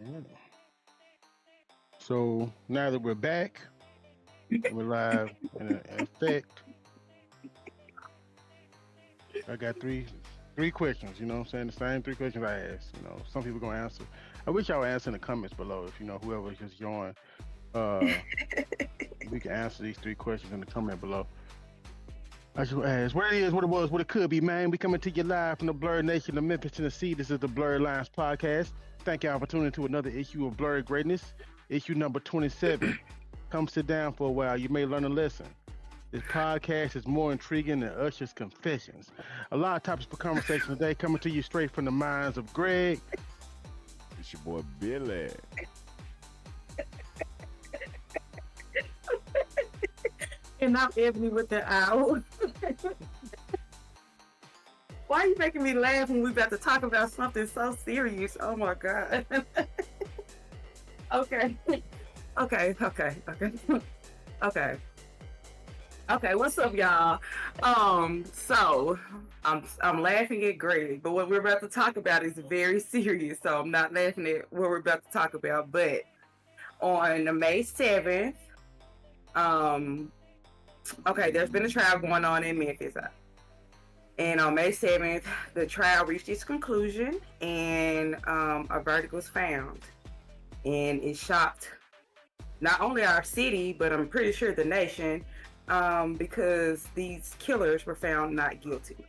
Mm. So now that we're back and we're live in effect, I got three questions. You know what I'm saying? The same three questions I asked. Some people gonna answer. I wish y'all would answer in the comments below if whoever just joined. Uh, we can answer these three questions in the comment below. I should ask what it is, what it was, what it could be, man. We coming to you live from the Blerd Nation of Memphis, Tennessee. This is the Blerd Lines podcast. Thank y'all for tuning to another issue of Blerd Greatness, issue number 27. Come sit down for a while. You may learn a lesson. This podcast is more intriguing than Usher's confessions. A lot of topics for conversation today, coming to you straight from the minds of Greg. It's your boy Billy. And I'm Ebony with the owl. Why are you making me laugh when we about to talk about something so serious? Oh my God. Okay. Okay, what's up, y'all? So I'm laughing at Greg, but what we're about to talk about is very serious. So I'm not laughing at what we're about to talk about. But on May 7th, there's been a trial going on in Memphis. And on May 7th, the trial reached its conclusion and a verdict was found. And it shocked not only our city, but I'm pretty sure the nation, because these killers were found not guilty.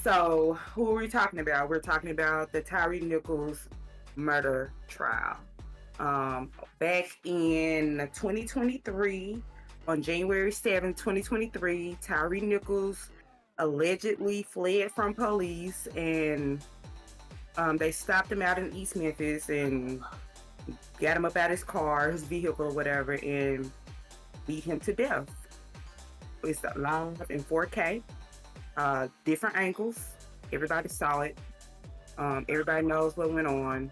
So who are we talking about? We're talking about the Tyree Nichols murder trial. Back in 2023, on January 7, 2023, Tyree Nichols allegedly fled from police, and they stopped him out in East Memphis and got him up out his car, his vehicle, or whatever, and beat him to death. It's live in 4K, different angles. Everybody saw it. Everybody knows what went on.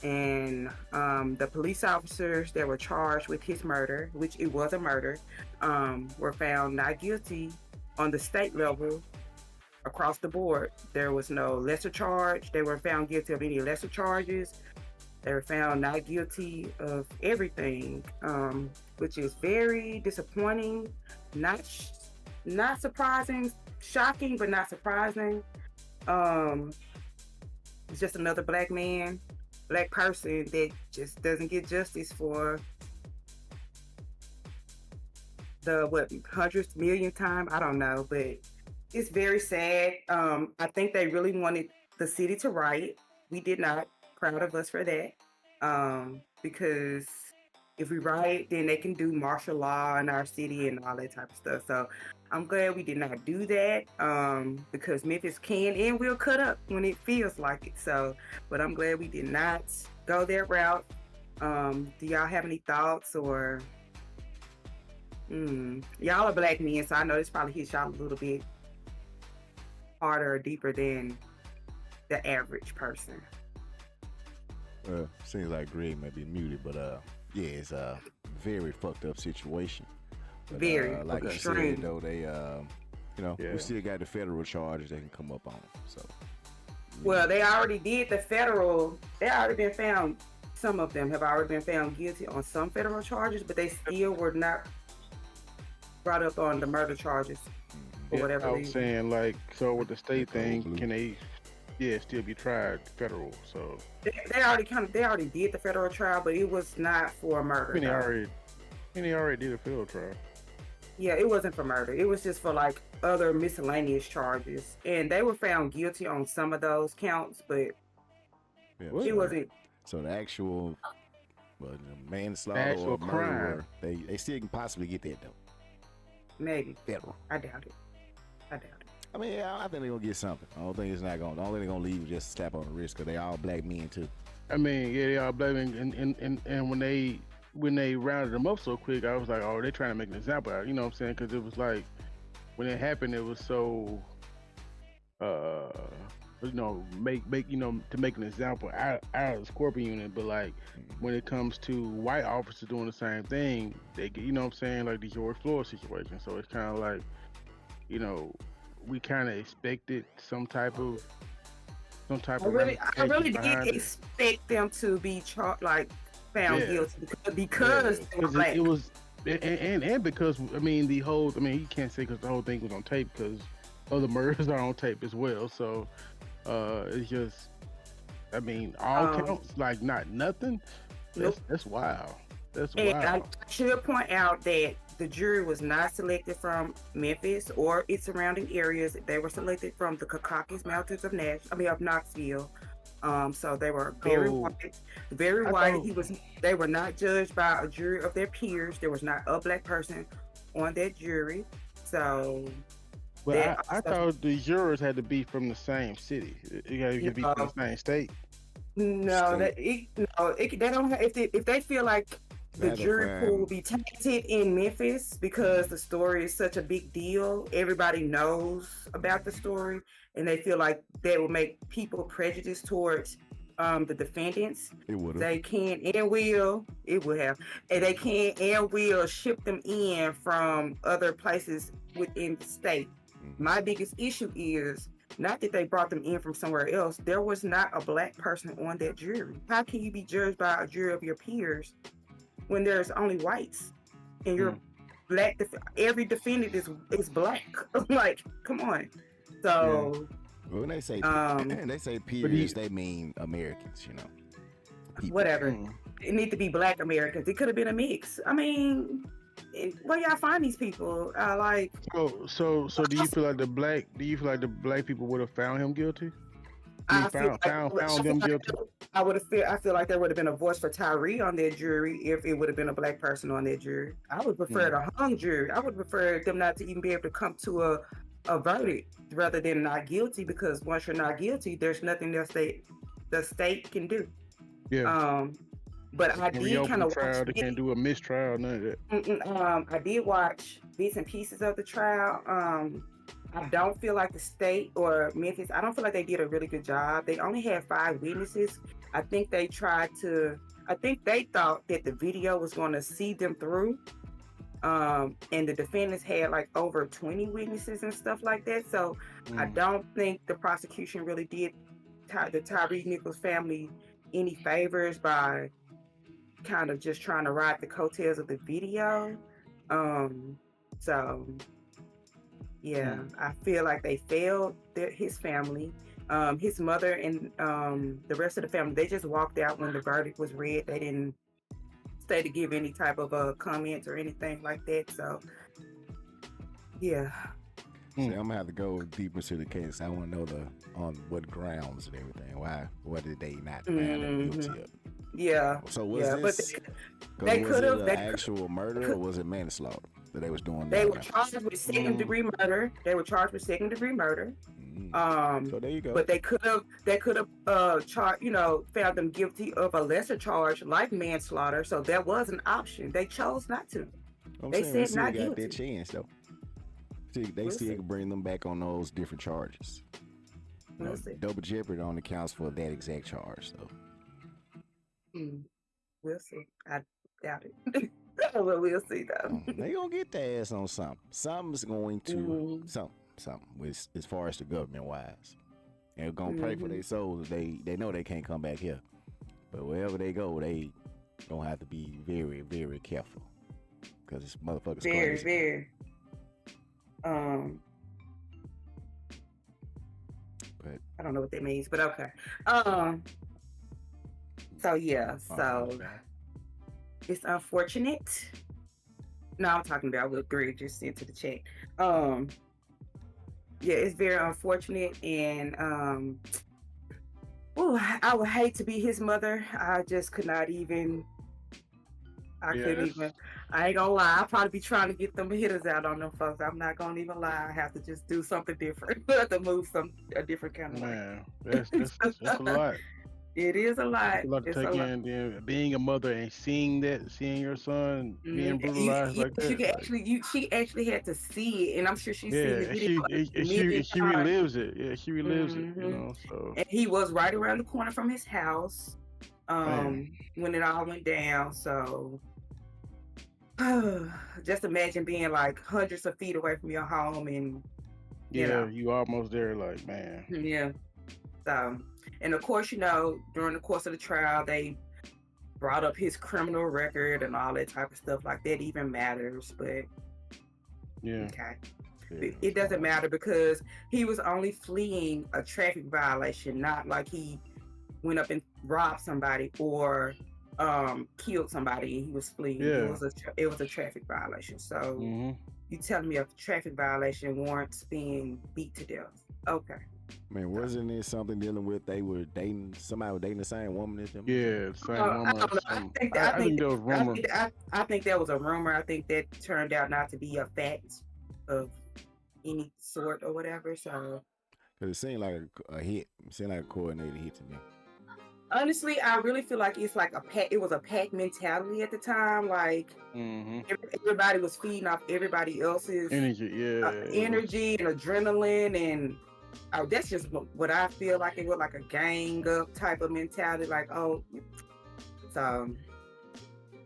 And the police officers that were charged with his murder, which it was a murder, were found not guilty on the state level across the board. There was no lesser charge. They weren't found guilty of any lesser charges. They were found not guilty of everything, which is very disappointing, not surprising, shocking, but not surprising. It's just another black person that just doesn't get justice for the hundredth millionth time. I don't know, but it's very sad. I think they really wanted the city to riot. We did not. Proud of us for that. Because if we riot, then they can do martial law in our city and all that type of stuff. So I'm glad we did not do that, because Memphis can and will cut up when it feels like it. So, but I'm glad we did not go that route. Do y'all have any thoughts, or y'all are black men, so I know this probably hits y'all a little bit harder or deeper than the average person. Seems like Greg may be muted, but yeah, it's a very fucked up situation. But, Very like you extreme. said, though, they, we still got the federal charges they can come up on. So, well, they already did the federal. They already been found. Some of them have already been found guilty on some federal charges, but they still were not brought up on the murder charges or whatever. I was saying, so with the state thing, can they still be tried federal? So they already did the federal trial, but it was not for murder. They already did a federal trial. Yeah, it wasn't for murder. It was just for other miscellaneous charges, and they were found guilty on some of those counts, but it wasn't. So the actual manslaughter or murder, they still can possibly get that though. Maybe federal. I doubt it. I mean, I think they're gonna get something. I don't think it's not gonna. The only thing they're gonna leave is just a slap on the wrist, because they all black men too. I mean, yeah, they all black men, and when they rounded them up so quick, I was like, oh, they're trying to make an example out. You know what I'm saying? Because it was like when it happened, it was so, to make an example out of the Scorpion unit. But when it comes to white officers doing the same thing, they get, you know what I'm saying, like the George Floyd situation. So it's kind of like, we kind of expected some type of some type I of really ramifications did behind it. expect them to be found Yeah, guilty yeah, because they were because it black. was, and because I mean the whole, I mean you can't say because the whole thing was on tape because other murders are on tape as well. So it's just, I mean, all Um, counts, like not nothing. nope. That's wild. That's And I wild. should point out that the jury was not selected from Memphis or its surrounding areas. They were selected from the Caucasus Mountains of of Knoxville. So they were very So white, very I white. thought, They were not judged by a jury of their peers. There was not a black person on that jury. So but that I also, thought the jurors had to be from the same city. You got to be from no, the same state. no, State. they don't have, if they feel like They the had to jury pool will find. be tainted in Memphis because the story is such a big deal. Everybody knows about the story, and they feel like that will make people prejudiced towards the defendants. It would have. They can and will, it will have, and they can and will ship them in from other places within the state. My biggest issue is not that they brought them in from somewhere else. There was not a black person on that jury. How can you be judged by a jury of your peers when there's only whites and you're Mm, black? Every defendant is black. Like, come on. yeah, So, Well, when they say um, they say but he, peers, they mean Americans. People. whatever. mm. It need to be black Americans. It could have been a mix. I mean, where y'all find these people? Like, So do you feel like the black people would have found him guilty? I mean, I feel like found them guilty. I feel like there would have been a voice for Tyree on their jury if it would have been a black person on their jury. I would prefer Mm, the hung jury. I would prefer them not to even be able to come to a verdict rather than not guilty, because once you're not guilty, there's nothing else the state can do. yeah, Um, but I and did reopen kind the of watch trial. They can't do a mistrial, none of that. I did watch bits and pieces of the trial. I don't feel like the state or Memphis, I don't feel like they did a really good job. They only had 5 witnesses. I think they I think they thought that the video was going to see them through. And the defendants had like over 20 witnesses and stuff like that. So I Mm, don't think the prosecution really did the Tyree Nichols family any favors by kind of just trying to ride the coattails of the video. So yeah, mm. I feel like they failed his family. His mother and the rest of the family, they just walked out when the verdict was read. They didn't stay to give any type of comments or anything like that. So yeah. See, I'm gonna have to go deeper into the case. I want to know on what grounds and everything. What did they not find them guilty of? Yeah. So was Yeah, but this? they Was could it have. an actual murder or was it manslaughter that they was doing They down were there? charged with second degree murder. They were charged with second degree murder. So there you go. But they could have charged, found them guilty of a lesser charge like manslaughter. So that was an option. They chose not to. I'm They saying they said still not got guilty. that chance though. See, they We'll still see. can bring them back on those different charges. We'll see. Double jeopardy only counts for that exact charge though. We'll see. I doubt it. But we'll see though. They gonna get their ass on something. Something's going to Mhm. something with as far as the government wise. And we're gonna pray for their souls. They know they can't come back here. But wherever they go, they gonna have to be very, very careful. Because this motherfucker's Very, crazy. very. But I don't know what that means, but okay. So yeah, so it's unfortunate. No, I'm talking about what Greg just sent to the chat. Yeah, it's very unfortunate, and I would hate to be his mother. I just could not even. I couldn't even. I ain't gonna lie. I'll probably be trying to get them hitters out on them folks. I'm not gonna even lie. I have to just do something different. I have to move a different kind of way. Man, that's a lot. It is a lot. It's a lot to It's take a lot. in. Then being a mother and seeing your son being brutalized like You that. can actually, she actually had to see it, and I'm sure she's seen the Yeah, video a she million times. relives it. Yeah, she relives it. You Mhm. know, so And he was right around the corner from his house man, when it all went down. So just imagine being like hundreds of feet away from your home, and yeah, you almost there. Like man, yeah. So, and of course, during the course of the trial, they brought up his criminal record and all that type of stuff. Like that even matters, but Yeah. okay. Yeah, It doesn't matter because he was only fleeing a traffic violation, not like he went up and robbed somebody or killed somebody and he was fleeing. Yeah. It was a traffic violation. So Mm-hmm. you telling me a traffic violation warrants being beat to death? Okay. Man, wasn't it something dealing with somebody was dating the same woman as them? Yeah, same I woman. don't know. I think there was rumor. I think that was a rumor. I think that turned out not to be a fact of any sort or whatever. So Because it seemed like a hit. It seemed like a coordinated hit to me. honestly, I really feel like it's like it was a pack mentality at the time. Like Mm-hmm. everybody was feeding off everybody else's Energy, yeah. energy and adrenaline, and that's just what I feel like. It was like a gang up type of mentality. Like, oh, so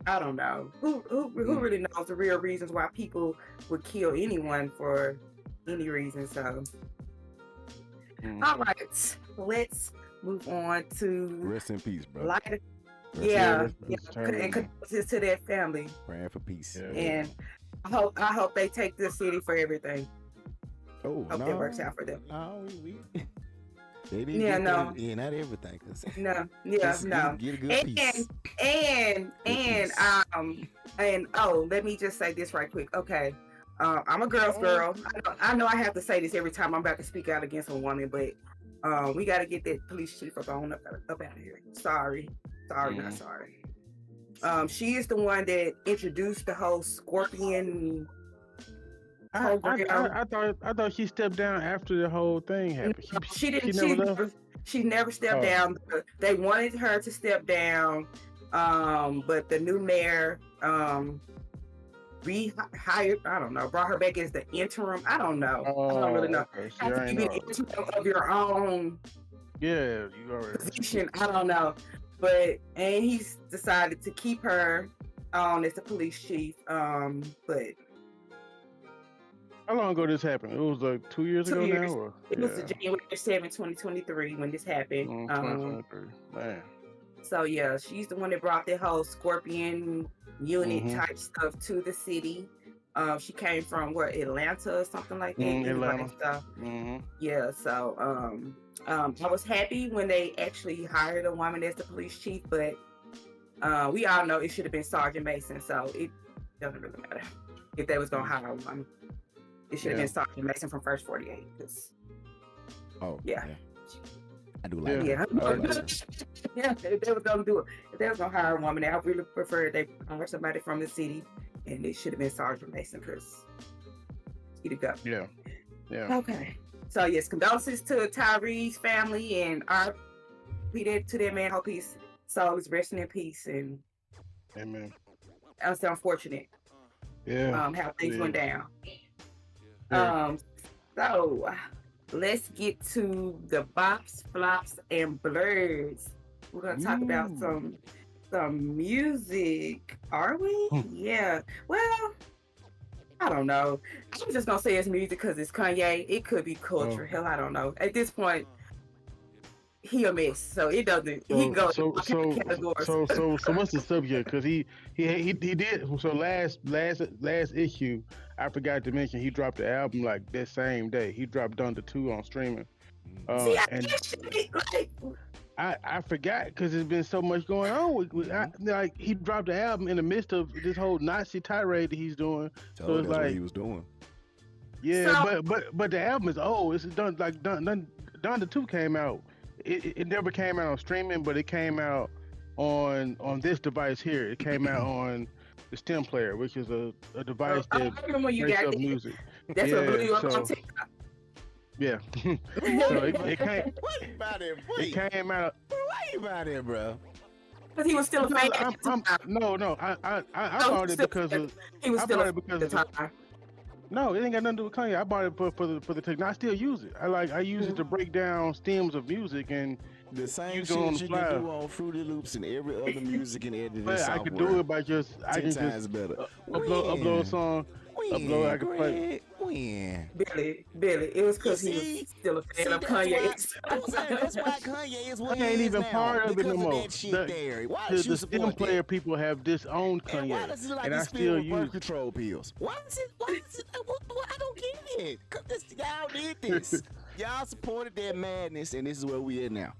I don't know who really knows the real reasons why people would kill anyone for any reason. So, all right, let's move on to Rest in peace, bro. lighter. Rest Yeah, It's and terrible. condolences to their family, Praying for peace. Yeah. and I hope they take this city for everything. Oh, Hope no. it works out for them. No, they didn't Yeah, get no. that. Yeah, not everything. Cause No, yeah, just no. Get a good piece. And peace. let me just say this right quick. Okay. I'm a girl's girl. I know I have to say this every time I'm about to speak out against a woman, but we got to get that police chief up out of here. Sorry, not sorry. She is the one that introduced the whole scorpion program. I thought she stepped down after the whole thing happened. She didn't. She never left. She never stepped down. They wanted her to step down, but the new mayor rehired. I don't know. Brought her back as the interim. I don't know. I don't really know. Okay. See, Have I to ain't be know. the interim of your own Yeah, you already. position. I don't know, and he's decided to keep her on as the police chief. But How long ago this happened? It was like 2 years 2 ago years. now, or it was January 7, 2023 when this happened. 2023. Man. So yeah, she's the one that brought the whole scorpion unit Mhm. type stuff to the city. She came from Atlanta or something like that. Atlanta. So, Mm-hmm. yeah, so I was happy when they actually hired a woman as the police chief, but we all know it should have been Sergeant Mason, so it doesn't really matter if they was gonna hire a woman. It should have been Sergeant Mason from First 48. Oh, Yeah. I do like Yeah, that. yeah. If they was gonna do it, if they was gonna hire a woman, I really prefer they hire somebody from the city, and it should have been Sergeant Mason because he to go. Yeah. Yeah. Okay. So yes, condolences to Tyree's family and RP to that man. Hope his soul is resting in peace, and Amen. it's unfortunate Yeah. how things Yeah. went down. Yeah. So let's get to the bops, flops, and blurs. We're gonna talk about some music. Are we? Yeah. Well, I don't know. I'm just gonna say it's music because it's Kanye. It could be culture. Hell, I don't know. At this point, he a mess, so it doesn't. He can go in all kinds of categories. So what's the subject? Because he did. So last issue, I forgot to mention he dropped the album like that same day. He dropped Thunder 2 on streaming. See, I forgot because there's been so much going on. Like he dropped the album in the midst of this whole Nazi tirade that he's doing. So it's that's like what he was doing. Yeah, but the album is old. It's done like Thunder 2 came out. It never came out on streaming, but it came out on this device here. It came out on the stem player, which is a device that I remember when you breaks got up it. music. That's what blew you up so- on TikTok. Yeah. So it came. What about it? It came out. Why you about it, bro? Because he was still a fan at the time. No. I bought it because of. He was I still bought a it fan because at of the time. No, it ain't got nothing to do with Kanye. I bought it for the technology. I still use it. I use it to break down stems of music and The same You go on shit the you fly. can do on Fruity Loops and every other music and editing but software. I could do it by just I 10 can times just better. upload a song. Upload, I can play. when? Billy. It was You because he was see, still a fan of that's why Kanye. I'm saying that's why Kanye is what He he ain't is even now part of it no because of more. that shit there. Why The, did you the STEM support player that? people have disowned And why Kanye, does it like and he I spit still with birth use. control pills? Why is it? I don't get it. 'Cause y'all did this. Y'all supported that madness, and this is where we at now.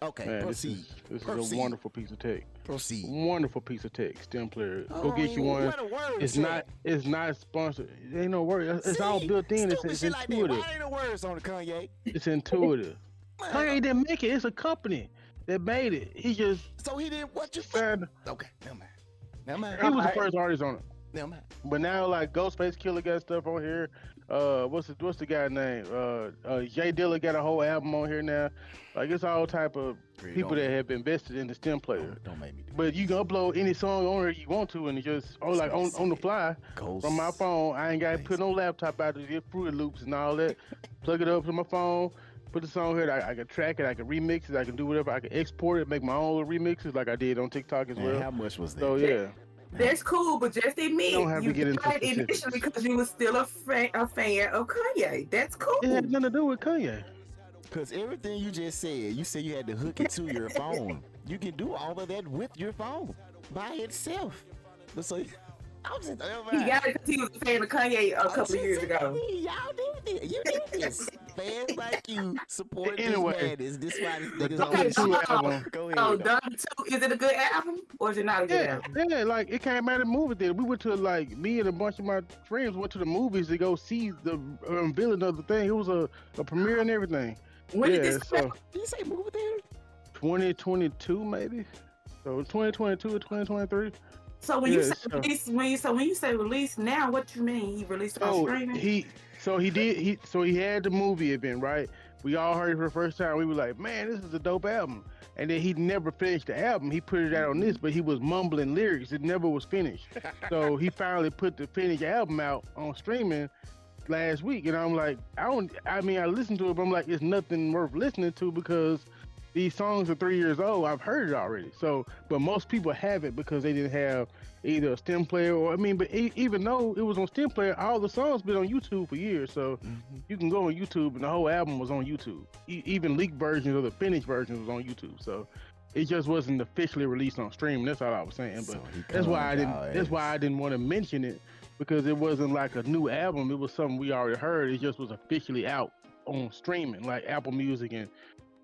Okay, Man, proceed. this is a Proceed. wonderful piece of tech. Proceed. Wonderful piece of tech. STEM player. I Go don't get you even- one. What a word It's said. not sponsored. It ain't no word. It's all See? built in. Stupid It's shit like that. intuitive. Why ain't the words on the Kanye? It's intuitive. Man, Kanye didn't make it. It's a company that made it. He just so he didn't what you signed. Okay, never mind. Never mind. He was the Alright. first artist on it. Never mind. But now, like Ghostface Killer got stuff on here. What's the guy name? Jay Dilla got a whole album on here now. Like it's all type of Greg, people don't- that have invested in the STEM player. Don't make me do But you can upload any song on there you want to, and it just like on the fly Ghost. from my phone. I ain't got to put no laptop out to get Fruity Loops and all that. Plug it up to my phone. Put the song here. I can track it. I can remix it. I can do whatever. I can export it. Make my own little remixes like I did on TikTok as Man, well. how much was that? So yeah. That's cool, but just admit Don't have to you get into got it specifics. initially because you was still a fan of Kanye. That's cool. It had nothing to do with Kanye. Because everything you just said, you said you had to hook it to your phone. You can do all of that with your phone by itself. But so I was just He got it because he was a fan of Kanye a couple of years ago. Y'all did this. You did this. Fans like you support Anyway, this madness. This why this the niggas Dr. on this Two shit. album. Go ahead. Oh, Done 2, is it a good album or is it not a good Yeah, album? yeah, like it came out of the movie theater. We went to like me and a bunch of my friends went to the movies to go see the unveiling of the thing. It was a premiere and everything. When yeah, did this come so out? Did you say movie theater? 2022 maybe. So 2022 or 2023. So when you Yeah, say so- release, when you say release now, what you mean? He released it on So streaming? he had the movie event, right? We all heard it for the first time. We were like, man, this is a dope album. And then he never finished the album. He put it out on this, but he was mumbling lyrics. It never was finished. So he finally put the finished album out on streaming last week. And I'm like, I listened to it, but I'm like, it's nothing worth listening to because these songs are 3 years old. I've heard it already. So, but most people haven't because they didn't have either a STEM player or, but even though it was on STEM player, all the songs been on YouTube for years. So you can go on YouTube and the whole album was on YouTube. Even leaked versions or the finished versions was on YouTube. So it just wasn't officially released on stream. That's all I was saying. But So he that's why comes out that's why I didn't want to mention it because it wasn't like a new album. It was something we already heard. It just was officially out on streaming, like Apple Music and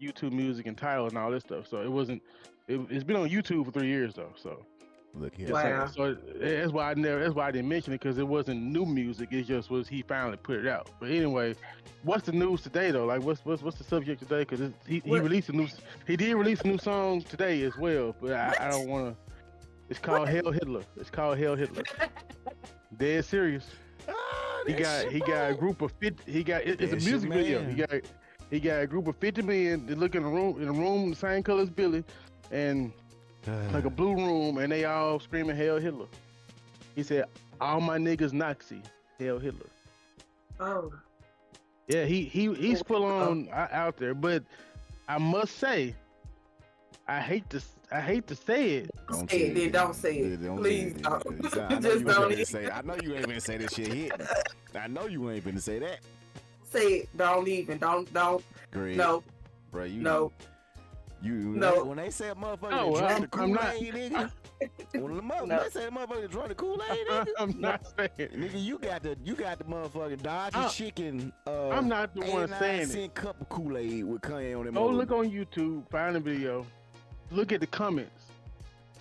YouTube Music and Tidal and all this stuff. So it wasn't. It's been on YouTube for 3 years though. So Look here. Wow. so that's why I didn't mention it because it wasn't new music. It just was he finally put it out. But anyway, what's the news today though? Like what's the subject today? Because he released he did release a new song today as well. But I don't want to. It's called Hell Hitler. It's called Hell Hitler. Dead serious. Ah, He got a group of 50. It's a That's your music video. man. He got a group of 50 men that look in the room the same color as Billy, and like a blue room, and they all screaming Hail Hitler. He said, "All my niggas Nazi, Hail Hitler." Oh. Yeah, he's full on out there, but I must say, I hate to say it. Don't Say it, then don't say it. Don't Please say it. don't. I know Just you ain't don't. finna say. I know you ain't gonna say this shit hit. I know you ain't finna say that. Say it. Don't even. Don't. Greg, No. bro, you No. no. When they say a motherfucker No, drunk I'm the Kool-Aid, not. nigga. When No. they say a motherfucker drunk the Kool-Aid, nigga. I'm not saying. Nigga, you got the motherfucking Dodger chicken. I'm not the one saying it. 89-cent cup of Kool-Aid with Kanye on it. Go look on YouTube, find a video, look at the comments.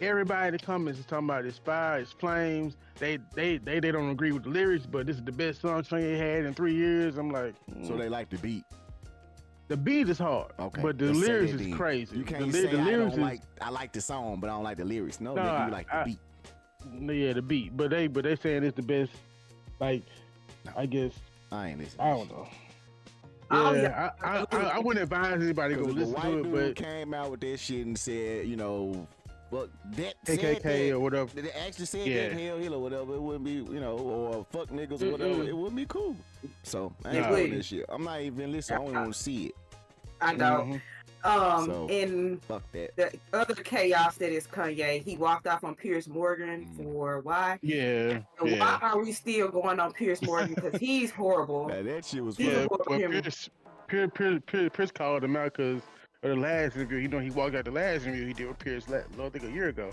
Everybody in the comments is talking about it's fire, it's flames. They don't agree with the lyrics, but this is the best song Kanye had in 3 years. I'm like, So they like the beat. the beat is hard, Okay, but the let's say lyrics that is then. crazy. You can't the say lyrics I like the song, but I don't like the lyrics. No, No, nigga, you like the I- beat. yeah, the beat. But they saying it's the best. Like, No. I guess I ain't listening. I don't know. Oh, Yeah, I wouldn't advise anybody to go Because if a listen white to it, dude but came out with that shit and said, well, that said KKK that, or whatever. that they actually said Yeah. that Hell Hill or whatever, it wouldn't be, or fuck niggas or whatever, Mm-mm. it wouldn't be cool. So I ain't Nah. doing this shit. I'm not even listening. I don't even want to see it. I know. Mm-hmm. So In fuck that. the other chaos that is Kanye, he walked off on Piers Morgan Mm. for why? Yeah, And why yeah, are we still going on Piers Morgan? Because he's horrible. Now that shit was He's a funny. yeah. horrible Well, human. Pierce called him out because of the last interview. You know, he walked out the last interview he did with Pierce, I think a year ago,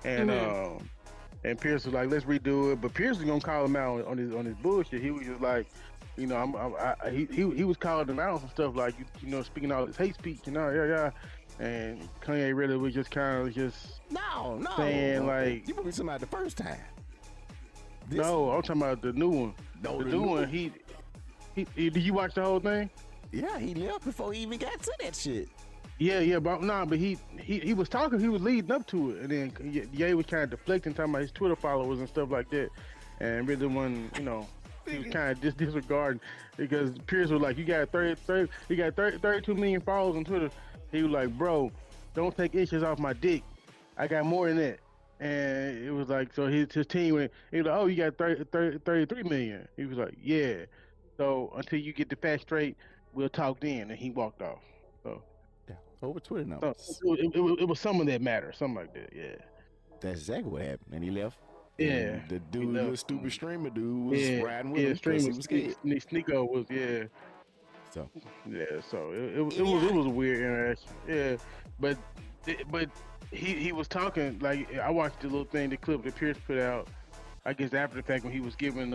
and Mm-hmm. um, and Pierce was like, "Let's redo it." But Pierce was gonna call him out on his bullshit. He was just like, you know, he was calling him out and stuff like you know speaking all this hate speech and all yeah. And Kanye really was just kind of just No, saying no. like, You were talking about the first time. This, no, I'm talking about the new one. no, The the new new one, did you watch the whole thing? Yeah, he left before he even got to that shit. Yeah, but nah, but he was talking, he was leading up to it, and then Ye was kind of deflecting, talking about his Twitter followers and stuff like that, and really wasn't, you know, he was kind of disregarding because Pierce was like, you got 32 million followers on Twitter. He was like, bro, don't take inches off my dick. I got more than that. And it was like, so his team went, he was like, oh, you got 33 million. He was like, yeah. So until you get the facts straight, we'll talk then. And he walked off. So, Yeah, over Twitter so numbers. it was some of that matter, something like that. Yeah. That's exactly what happened. And he left. Yeah. And the He dude, little left. stupid streamer dude, was Yeah. riding with Yeah. him because Streamer he was scared. Sneeko was, yeah. So, Yeah, so it was a weird interaction. Yeah, but but he was talking like I watched the little thing, the clip that Pierce put out. I guess after the fact when he was giving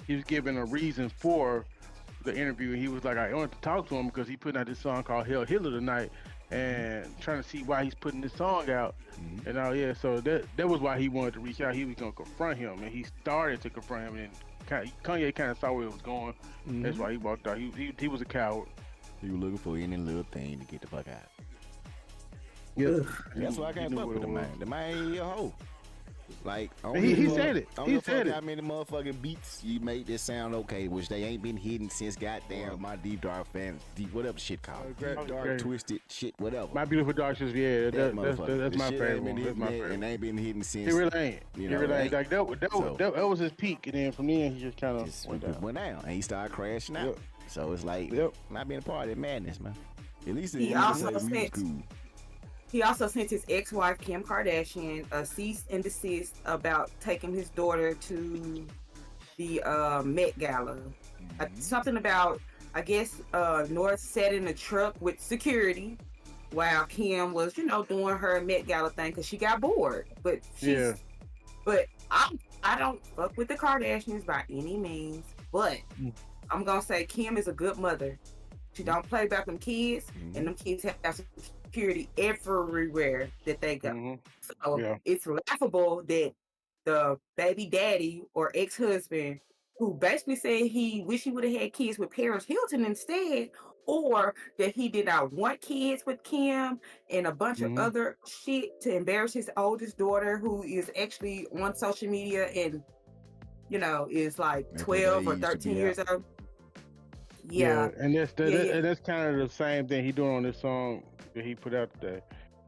he was giving a reason for the interview. And he was like, I wanted to talk to him because he put out this song called Hell Hitler tonight, and trying to see why he's putting this song out. mhm. And yeah, so that was why he wanted to reach out. He was gonna confront him, and he started to confront him, and Kanye kind of saw where it was going. That's why he walked out. He was a coward. He was looking for any little thing to get the fuck out. Yep. That's why I He can't knew fuck what with it the was. man. The man, he a hoe. Like, I don't And he give a said fuck- it. I don't He give a said fuck it. how many motherfucking beats you made that sound okay, which they ain't been hidden since goddamn my Deep Dark fans, deep whatever shit called. Deep Dark, Okay. Twisted shit, whatever. My Beautiful Dark Sisters, yeah, That that's motherfucker. The my shit favorite ain't been one. That's hidden my yet, favorite. and ain't been hidden since. He really ain't. You He know, really ain't. ain't. Like that was his peak, and then from then he just kind of Just went down. went down, and he started crashing out. Yep. So it's like Yep. not being a part of that madness, man. At least He the also music's said- cool. He also sent his ex-wife Kim Kardashian a cease and desist about taking his daughter to the Met Gala. Something about, I guess, North sat in a truck with security while Kim was, doing her Met Gala thing because she got bored. But Yeah. but I don't fuck with the Kardashians by any means. But Mm. I'm gonna say Kim is a good mother. She don't play about them kids, and them kids have security everywhere that they go. Mhm. So Yeah. it's laughable that the baby daddy or ex-husband, who basically said he wish he would have had kids with Paris Hilton instead, or that he did not want kids with Kim and a bunch of Mhm. other shit to embarrass his oldest daughter, who is actually on social media and is like At that 12 or age to 13 be years old. Yeah. And Yeah. and that's kind of the same thing he doing on this song that he put out today.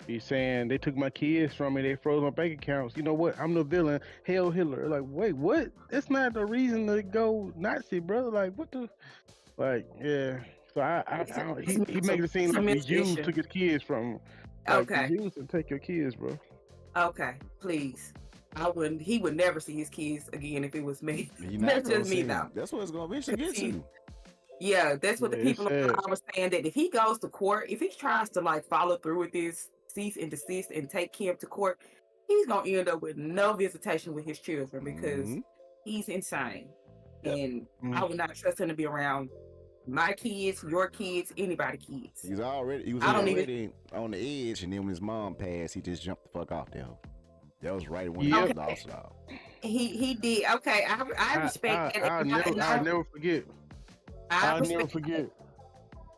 He's saying they took my kids from me, they froze my bank accounts. You know what? I'm the villain. Hail Hitler. Like, wait, what? That's not the reason to go Nazi, brother. Like, what the? Like, yeah. So I don't, he making it seem It's a like the mixed Jews issue. took his kids from him. Like, Okay. the Jews didn't take your kids, bro. Okay, please. He would never see his kids again if it was me. He not That's gonna just me see though. him. That's what it's gonna eventually get to. Yeah, that's what the Yeah, it's people sad. are saying, that if he goes to court, if he tries to like follow through with this cease and desist and take Kim to court, he's gonna end up with no visitation with his children because Mhm. he's insane. Yep. And Mhm. I would not trust him to be around my kids, your kids, anybody's kids. He was already I don't already on the edge, and then when his mom passed, he just jumped the fuck off there. That was right when Yep. he lost it all. He did. Okay, I respect that. I'll never forget. I I'll never respect forget.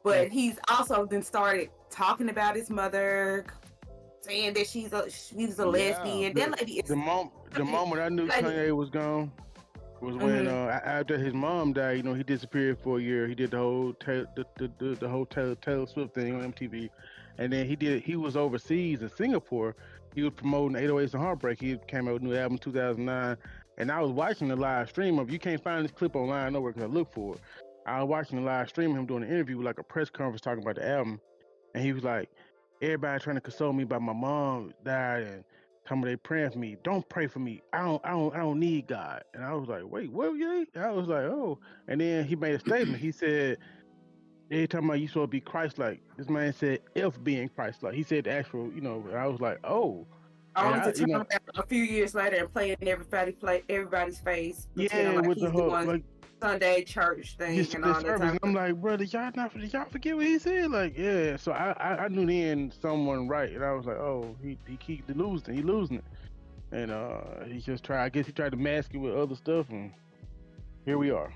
But he's also then started talking about his mother, saying that she's a lesbian. That lady is The moment I knew Lady- Kanye was gone was when after his mom died. You know, he disappeared for a year. He did the whole the whole Taylor Swift thing on MTV, and then he was overseas in Singapore. He was promoting 808s and Heartbreak. He came out with a new album in 2009, and I was watching the live stream of. You can't find this clip online nowhere because I looked for it. I was watching the live stream of him doing an interview, like a press conference talking about the album, and he was like, everybody trying to console me about my mom died and tell me they praying for me. Don't pray for me. I don't need God. And I was like, wait, what? You? I was like, oh. And then he made a statement. He said, they talking about you supposed to be Christ-like. This man said, if being Christ-like. He said the actual, and I was like, oh. And Only I, to turn around a few years later and play in everybody's face, pretending yeah, like with the he's whole doing like Sunday church thing just and the all that service. type And of. I'm like, brother, y'all forget what he said? Like, yeah. So I knew then someone right, and I was like, oh, he keep losing, he losing it, and he just tried. I guess he tried to mask it with other stuff, and here we are.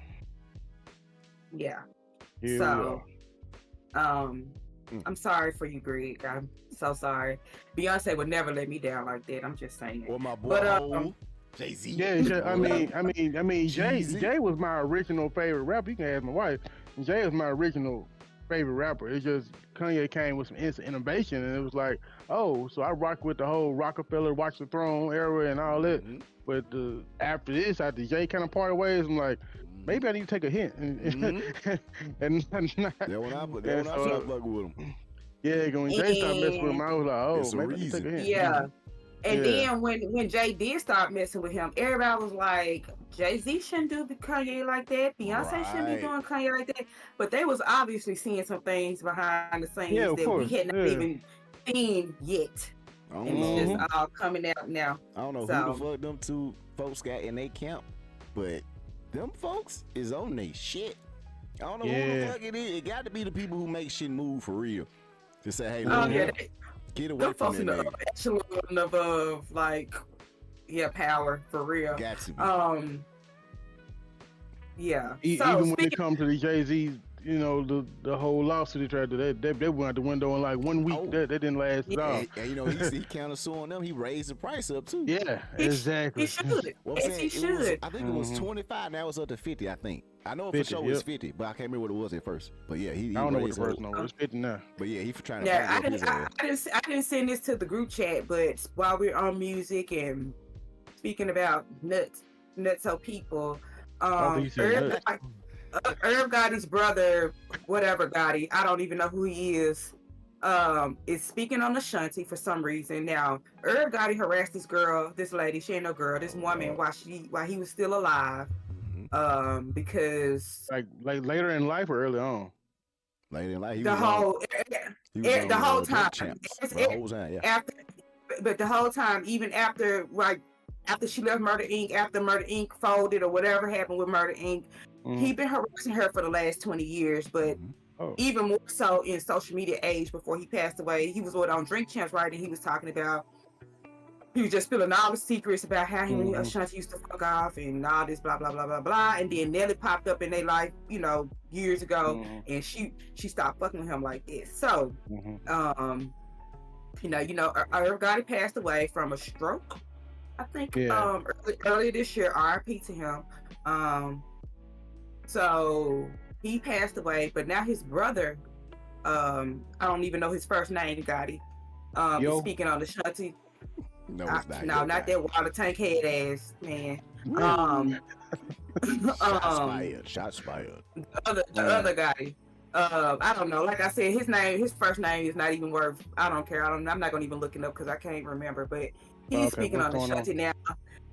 Yeah. Here we So, are. I'm sorry for you, Greg. I'm so sorry. Beyonce would never let me down like that. I'm just saying. Or my boy, But Jay-Z. Yeah, I mean, Jay Jeezy. was my original favorite rapper. You can ask my wife. Jay was my original favorite rapper. It's just Kanye came with some instant innovation, and it was like, oh, so I rock with the whole Rockefeller, Watch the Throne era and all that. Mhm. But after Jay kind of parted ways, I'm like, maybe I need to take a hint. And That when I started fucking with him. yeah, when Jay started messing with him, I was like, It's oh, a maybe I need to take a hint. yeah. And Yeah. then when Jay did start messing with him, everybody was like, Jay-Z shouldn't do Kanye like that. Beyonce shouldn't be Right. doing Kanye like that. But they was obviously seeing some things behind the scenes Yeah, of that course. we had not Yeah. even seen yet. I don't And know. it's just all coming out now. I don't know So- who the fuck them two folks got in their camp, but them folks is on they shit. I don't know who the Yeah. fuck it is. It got to be the people who make shit move for real. To say, hey, Oh look, yeah, get away them from folks in that the nigga. echelon of like, yeah, power for real. Got to be. Yeah. So Even when it speaking, comes to the Jay-Z, the whole lawsuit they tried to they went out the window in like 1 week. Oh. That didn't last at all. And he countersuing them. He raised the price up too. Yeah, he exactly. should. Well, I'm Yes, saying he should. I think it was Mhm. 25. Now it's up to 50. I think. I know 50, for sure it's yep. 50, but I can't remember what it was at first. But yeah, he I don't know what raised the it first up. number. It's 50 now. But yeah, he for trying to Yeah, back up his ass. I didn't send this to the group chat, but while we're on music and speaking about nutso people, I think you said nuts. Herb Gotti's brother, whatever Gotti, I don't even know who he is speaking on Ashanti for some reason. Now, Herb Gotti harassed this lady, she ain't no girl, this woman while he was still alive. Because Like later in life or early on. Later in life, he the was whole on the whole Drug time, Champs. The whole time, yeah. after, but the whole time, even after she left Murder Inc., after Murder Inc. folded or whatever happened with Murder Inc., he been harassing her for the last 20 years, but even more so in social media age before he passed away. He was on Drink Champs, right? And he was talking about, he was just spilling all the secrets about how him and Ashanti used to fuck off and all this blah, blah, blah, blah, blah. And then Nelly popped up in their life, years ago, and she stopped fucking with him like this. So, Herb Gotti passed away from a stroke, I think, earlier this year, RIP to him. So he passed away, but now his brother, I don't even know his first name, Gotti, is speaking on Ashanti. No, it's not. No, not that water tank head ass man. Shots fired. The other guy. I don't know. Like I said, his first name is not even worth. I don't care. I'm not gonna even look it up because I can't remember. But he's speaking on Ashanti now.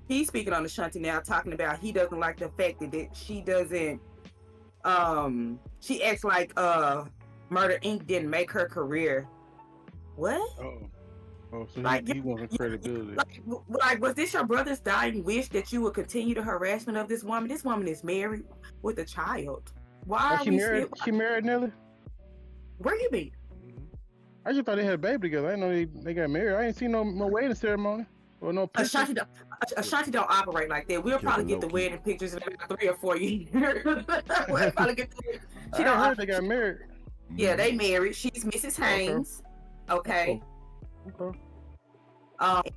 He's speaking on Ashanti now, talking about he doesn't like the fact that she doesn't. She acts like Murder Inc. didn't make her career. What? Oh, so Like, he wasn't credibility. Like, was this your brother's dying wish that you would continue the harassment of this woman? This woman is married with a child. Why are she we married? She married Nelly? Where you been? I just thought they had a baby together. I didn't know they got married. I ain't seen no wedding ceremony or no pictures. Ashanti don't operate like that. We'll probably get the wedding pictures in about 3 or 4 years. We'll probably get I heard they got married. Yeah, they married. She's Mrs. Haynes. Okay.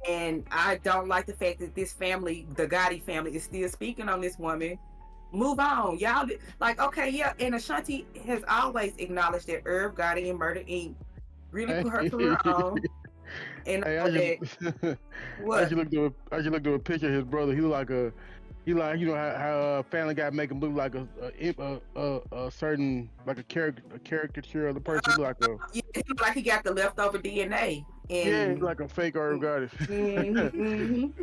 And I don't like the fact that this family, the Gotti family, is still speaking on this woman. Move on, y'all. Like, okay, yeah. And Ashanti has always acknowledged that Herb Gotti and Murder Inc. really put her career on. And Hey, I just looked at a picture of his brother. He He like, you know how Family Guy make him look like a certain like a caricature of the person. He look like a Yeah, he look like he got the leftover DNA. yeah, he And like a fake Herb Goddess. Like a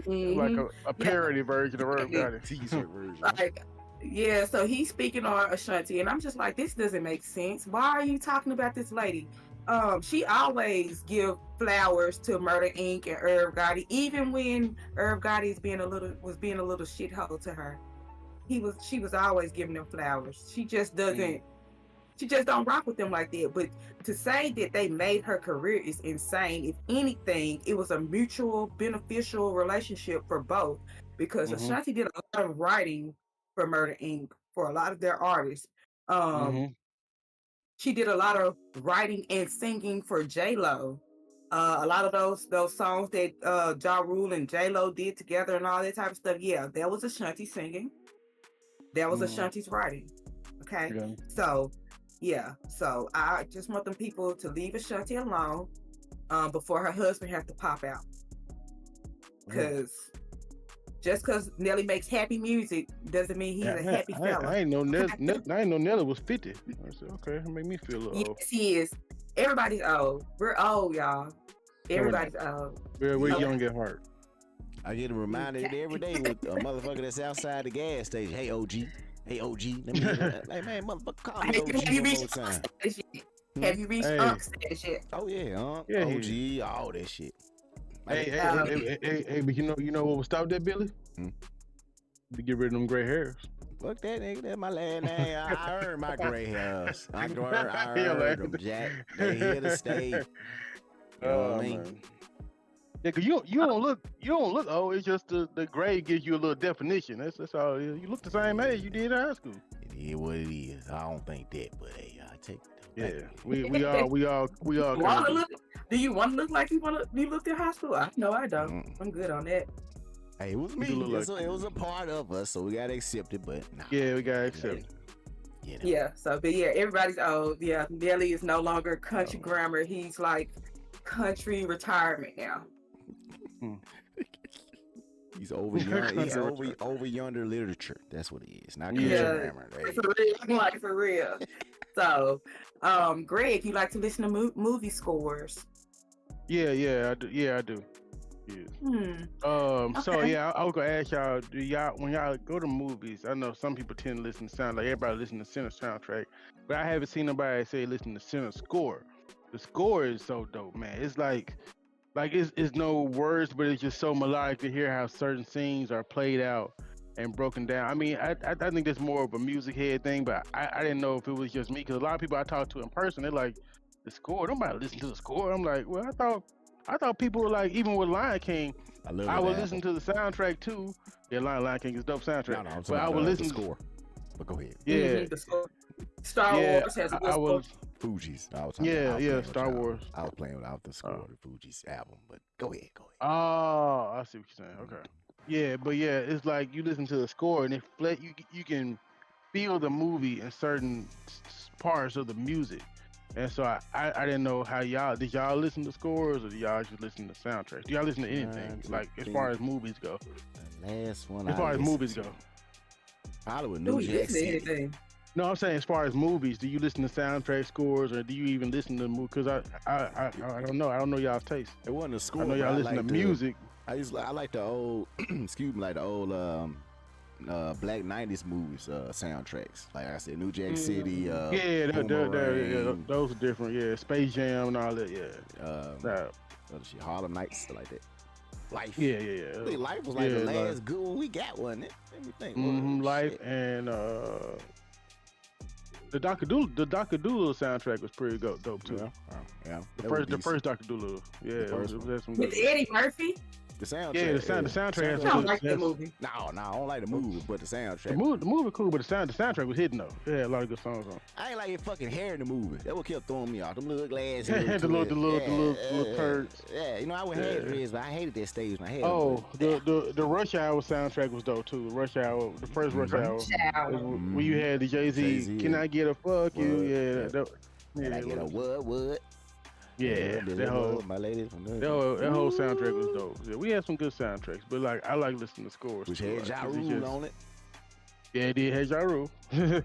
yeah, parody version of Herb exactly. Goddess. T-shirt version. Like, yeah, so he's speaking on Ashanti, and I'm just like, this doesn't make sense. Why are you talking about this lady? She always give flowers to Murder Inc. and Irv Gotti, even when Irv Gotti was being a little shithole to her. She was always giving them flowers. She just don't rock with them like that. But to say that they made her career is insane. If anything, it was a mutual beneficial relationship for both, because Mm-hmm. Ashanti did a lot of writing for Murder Inc. for a lot of their artists. Mm-hmm. She did a lot of writing and singing for J Lo. A lot of those songs that Ja Rule and J Lo did together and all that type of stuff. Yeah, that was Ashanti singing. That was Mm-hmm. Ashanti's writing. Okay, Yeah. so yeah, so I just want them people to leave Ashanti alone before her husband has to pop out. Because just because Nelly makes happy music doesn't mean he's a happy fella. I ain't know Nelly was 50. I said, okay, it make me feel a little old. Yes, he is. Everybody's old. We're old, y'all. Everybody's old. We're Okay. young at heart. I get reminded every day with a motherfucker that's outside the gas station. Hey OG, hey OG. Let me hear that. Like, man, motherfucker, call me OG Have you one more reached time. status yet? Have you reached Hey. status yet? Oh yeah, Yeah, OG, all that shit. Hey, but you know what would stop that, Billy? To get rid of them gray hairs. Fuck that nigga, that's my last name. I earned my gray hairs. I earned them, Jack. They here to stay. You know what I mean? Man. Yeah, cause you don't look old. It's just the gray gives you a little definition. That's all it is. You look the same age you did in high school. It is what it is. I don't think that, but hey, I take it. Yeah, we all Wanna look? Do you want to look like you looked in high school? No, I don't. I'm good on that. Hey, it was me. It was a part of us, so we gotta accept it. But nah, yeah, we gotta accept it. You know. Yeah. So, but yeah, everybody's old. Yeah, Nelly is no longer country grammar. He's like country retirement now. He's over young. He's over yonder literature. That's what he is. Not country grammar. For real. So, Greg, you like to listen to movie scores? Yeah, I do. Yeah. So yeah, I was gonna ask y'all, when y'all go to movies, I know some people tend to listen to sound like everybody listen to center soundtrack, but I haven't seen nobody say listen to center score. The score is so dope, man. It's like it's no words, but it's just so melodic to hear how certain scenes are played out and broken down. I mean, I think that's more of a music head thing, but I didn't know if it was just me, because a lot of people I talk to in person, they're like, the score, nobody listen to the score. I'm like, well, I thought people were like, even with Lion King, I would listen to the soundtrack too. Yeah, Lion King is dope soundtrack. No, but I would listen to the score. But go ahead. Yeah. The score. Star Wars has a good score. Fuji's. Star Wars. I was playing without the score of the Fuji's album, but go ahead. Oh, I see what you're saying. Okay. Yeah, but yeah, it's like you listen to the score and you can feel the movie in certain parts of the music. And so I didn't know how did y'all listen to scores, or do y'all just listen to soundtracks? Do y'all listen to anything? Like as far as movies go? The last one. As far as movies go. Hollywood New Jack City. No, I'm saying as far as movies, do you listen to soundtrack scores, or do you even listen to movies? Because I don't know. I don't know y'all's taste. It wasn't a score. I know y'all listen to music. I like the old, like the old Black 90s movies soundtracks. Like I said, New Jack City. Those are different. Yeah, Space Jam and all that. Yeah. Shit, Harlem Nights, stuff like that. Life. Yeah. I think Life was like the last good one we got, wasn't it? Let me think. Life shit. And the Dr. Doolittle soundtrack was pretty dope too. Yeah. The first Dr. Doolittle. Yeah, it was some good. With Eddie Murphy. The soundtrack. Yeah, the soundtrack. I don't like the movie. No, I don't like the movie, but the soundtrack. The movie cool, but the soundtrack was hitting though. It had a lot of good songs on. I ain't like your fucking hair in the movie. That what kept throwing me off. Them little glasses. The little turds. Yeah, you know I would have dreads, but I hated that stage when I had. Oh, the Rush Hour soundtrack was dope too. Rush Hour, the first Rush Hour, where you had the Jay-Z. Can I get a fuck you? Yeah, Can I get a what? Yeah, Billy Bob, my lady from that whole soundtrack was dope. Yeah, we had some good soundtracks, but like I like listening to scores which too, had like, Ja 'cause it's Rule just on it. yeah, it did have Ja Rule. Yeah,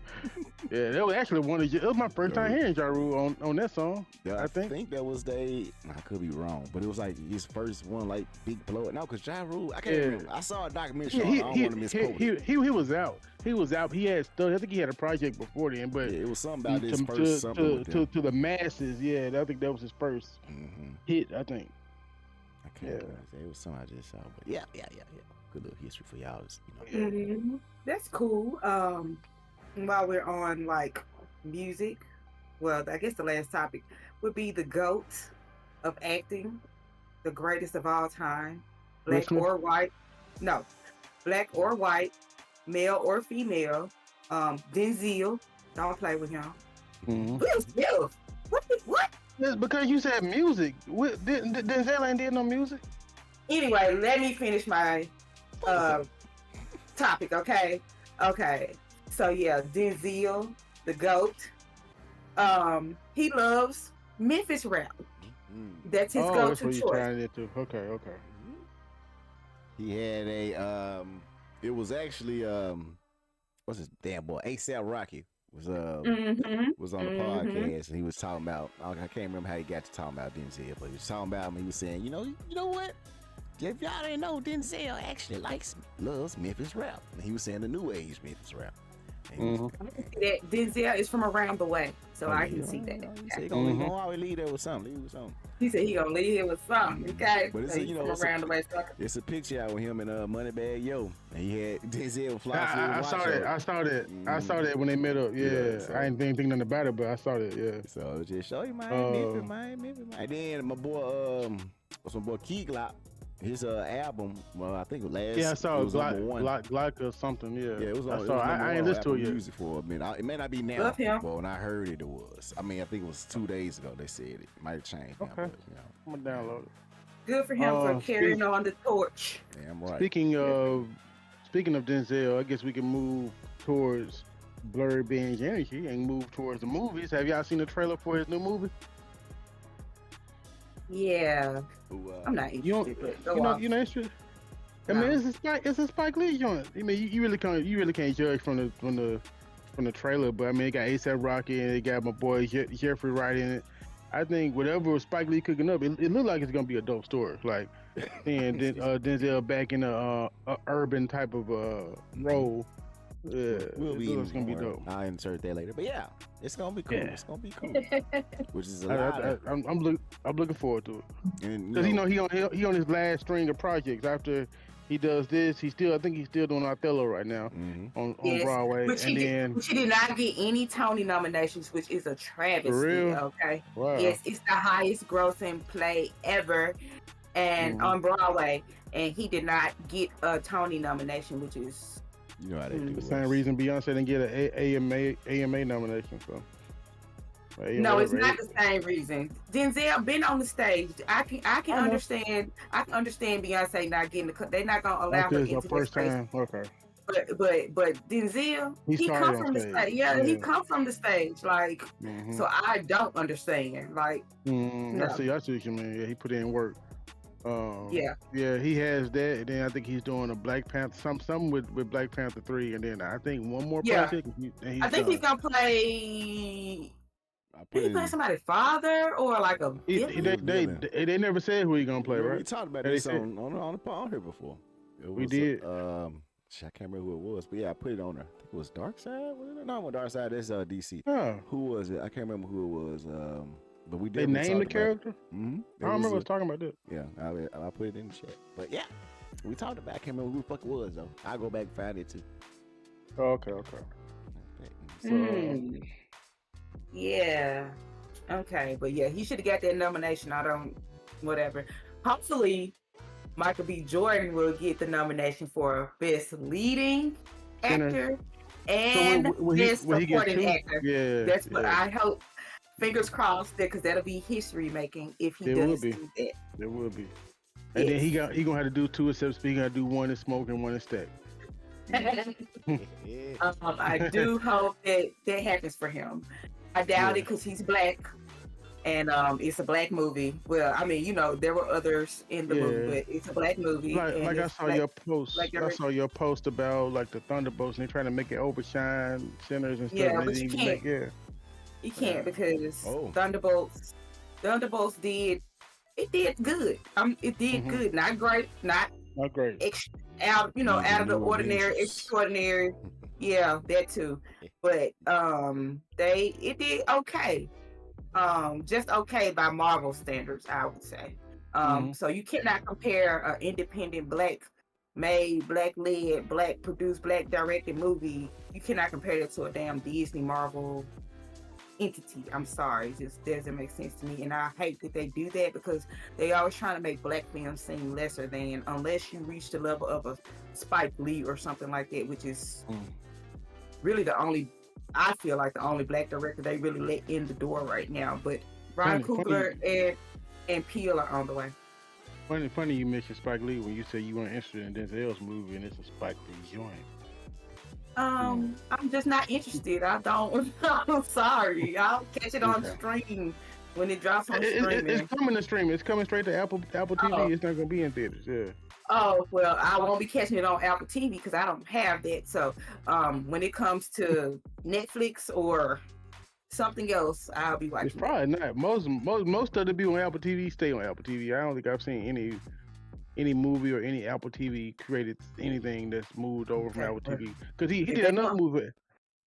that was actually it was my first time hearing Ja Rule on that song. Yeah, I I think. think that was I could be wrong, but it was like his first one, like big blow. No, because Ja Rule, I can't Yeah. remember. I saw a documentary on it. I don't want to misquote it. He was out. He was out. He had stuff. I think he had a project before then, but Yeah, it was something about his first something with them. to the masses, yeah, I think that was his first hit. I think. I can't remember. It was something I just saw, but yeah. Good little history for y'all. That's cool. While we're on like music, well, I guess the last topic would be the GOAT of acting, the greatest of all time, black or white. No, black or white, male or female. Denzel, don't play with him. Will Smith. What? It's because you said music. Denzel ain't did no music. Anyway, let me finish my topic, okay? Okay. So yeah, Denzel, the GOAT. He loves Memphis rap. That's his go-to choice. Okay. He had it was actually what's his damn boy? ASAP Rocky was on the podcast, and he was talking about, I can't remember how he got to talking about Denzel, but he was talking about him. He was saying, you know what? If y'all didn't know, Denzel actually loves Memphis rap. And he was saying the new age Memphis rap. That Denzel is from around the way, so I can see that. He said he gonna always leave there with something. He said he gonna leave here with something. Okay, but it's from around the way. It's a picture out with him and Moneybag Yo, and he had Denzel fly. I saw that when they met up. Yeah, so, I didn't think nothing about it, but I saw that. Yeah. So just show you Memphis. And then my boy, what's my boy Key Glock. His album, well, I think last. Yeah, I saw it was Glock or something. Yeah, it was. I ain't listened to it yet. Music for a minute. It may not be now, but when I heard it, it was. I mean, I think it was 2 days ago. They said it might have changed. Okay, now, but, I'm gonna download it. Good for him for carrying on the torch. Damn right. Speaking of Denzel, I guess we can move towards Blerd Binge Energy and move towards the movies. Have y'all seen the trailer for his new movie? Yeah. I'm not interested. You're not interested? I mean, it's a Spike Lee joint. I mean, you really can't judge from the trailer, but I mean, it got A$AP Rocky and it got my boy Jeffrey Wright in it. I think whatever Spike Lee cooking up, it looks like it's gonna be a dope story. Like, and then Denzel back in a urban type of role. Yeah, it's gonna be dope. I'll insert that later, but yeah, it's gonna be cool. Yeah. It's gonna be cool, which is a lot. I'm looking forward to it because he on his last string of projects. After he does this, I think he's still doing Othello right now on Broadway. Which he did not get any Tony nominations, which is a travesty. For real? Okay. Wow. Yes, it's the highest grossing play ever, and on Broadway, and he did not get a Tony nomination, which is. You know how they do. The same reason Beyonce didn't get an AMA nomination. So. No, it's not the same reason. Denzel been on the stage. I can understand. I can understand Beyonce not getting they're not gonna allow her into first time. Okay. But Denzel, he come from the stage. Yeah, he come from the stage. Like, so I don't understand. Like, I see what you mean. Yeah, he put in work. Yeah, he has that, and then I think he's doing a Black Panther, something with Black Panther 3, and then I think one more project. I think he's gonna play. Did he play somebody's father or like a? They never said who he gonna play, right? We talked about this on here before. We did. I can't remember who it was, but yeah, I put it on there. I think it was Darkseid. Was it? No, Darkseid. That's DC. Who was it? I can't remember who it was. But we did. They named the character. I don't remember us talking about that. Yeah, I put it in the chat. But yeah, we talked about. I can't remember who the fuck it was though. I'll go back and find it too. Okay. So, yeah. Okay, but yeah, he should have got that nomination. Whatever. Hopefully, Michael B. Jordan will get the nomination for Best Leading Actor and Best Supporting Actor. Yeah, that's what I hope. Fingers crossed, because that'll be history making if he does do that. There will be. And then he gonna have to do 2 except he gotta do 1 in smoke and 1 in stack. I do hope that happens for him. I doubt it because he's black. and it's a black movie. Well, I mean, there were others in the movie, Yeah. but it's a black movie, and Like I it's saw black your post. black I director. saw your post about like the Thunderbolts and they trying to make it overshine centers and stuff, Yeah, and they but didn't you even can't. make yeah. You Yeah. can't because Oh, Thunderbolts did it did good. It did Mm-hmm. good. Not great, not Not great. out need the out of the new ordinary, Avengers. extraordinary. Yeah, that too. But it did okay. Just okay by Marvel standards, I would say. Mm-hmm. So you cannot compare an independent black made, black led, black produced, black directed movie. You cannot compare that to a damn Disney Marvel entity. I'm sorry, it just doesn't make sense to me, and I hate that they do that because they always trying to make black films seem lesser than, unless you reach the level of a Spike Lee or something like that, which is really I feel like the only black director they really let in the door right now. But Ryan Funny, Coogler and Peele are on the way. funny you mentioned Spike Lee when you said you weren't interested in Denzel's movie and it's a Spike Lee joint. I'm just not interested. I don't. I'm sorry. I'll catch it on Okay. stream when it drops on It's streaming. coming to stream. It's coming straight to Apple TV. Oh, It's not gonna be in theaters. Yeah. oh well, I won't be catching it on Apple TV because I don't have that. So, when it comes to Netflix or something else, I'll be It's watching that. probably not. Most of the be on Apple TV stay on Apple TV. I don't think I've seen any movie or any Apple TV created anything that's moved over from Okay. Apple TV. Because he If did they another want, movie.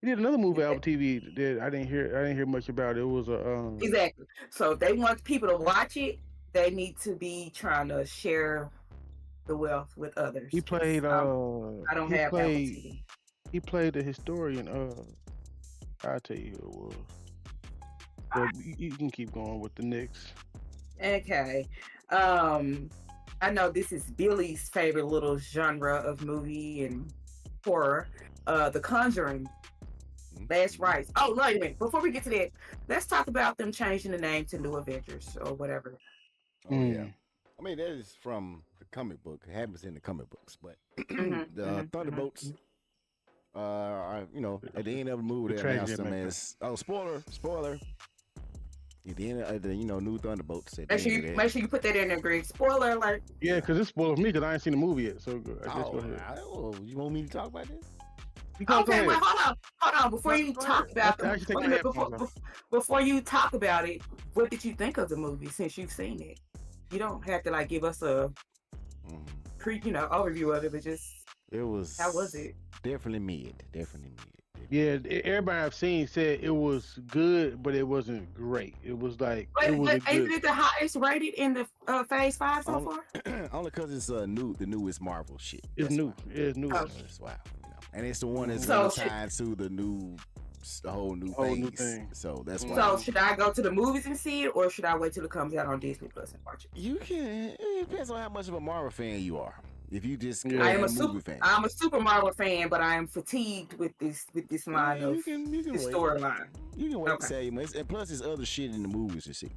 He did another movie if on they, Apple TV that I didn't hear much about. It was a exactly. So if they want people to watch it, they need to be trying to share the wealth with others he because played I don't have Apple TV. he played the historian. I'll tell you who it was. But you can keep going with the Knicks. Okay. Um, I know this is Billy's favorite little genre of movie and horror. The Conjuring, Last Rites. Oh, wait a minute. Before we get to that, let's talk about them changing the name to New Avengers or whatever. Oh yeah. Mm. I mean, that is from the comic book. It happens in the comic books, but the Mm-hmm, Thunderbolts are, at the end of the movie, The they announced tragedy them maker. as spoiler. At the end of the new Thunderbolts. At the Make sure end you of make sure you put that in there, Greg. Spoiler alert. Yeah, because it spoiled me because I ain't seen the movie yet. So I guess go ahead. You want me to talk about this? You go Okay, ahead. well, hold on. Before No, you go talk ahead. about I should take wait my a minute, headphones off. before you talk about it, what did you think of the movie since you've seen it? You don't have to give us a Mhm. overview of it, but just It was. how was it? Definitely mid. Definitely mid. Yeah, everybody I've seen said it was good, but it wasn't great. It was like it was a But isn't good. it the highest rated in the Phase 5 so Only, far? only because it's the newest Marvel shit. It's That's new. why. It's new. Oh, That's why. And it's the one that's so really should tied to the whole new Whole new phase. thing. So that's why. so should I go to the movies and see it, or should I wait till it comes out on Disney Plus and watch it? You can. It depends on how much of a Marvel fan you are. If you just Yeah. I a am movie fan, I'm a super Marvel fan, but I am fatigued with this line you of can this wait. storyline. You can wait Okay. 7 months, and plus there's other shit in the movies to see.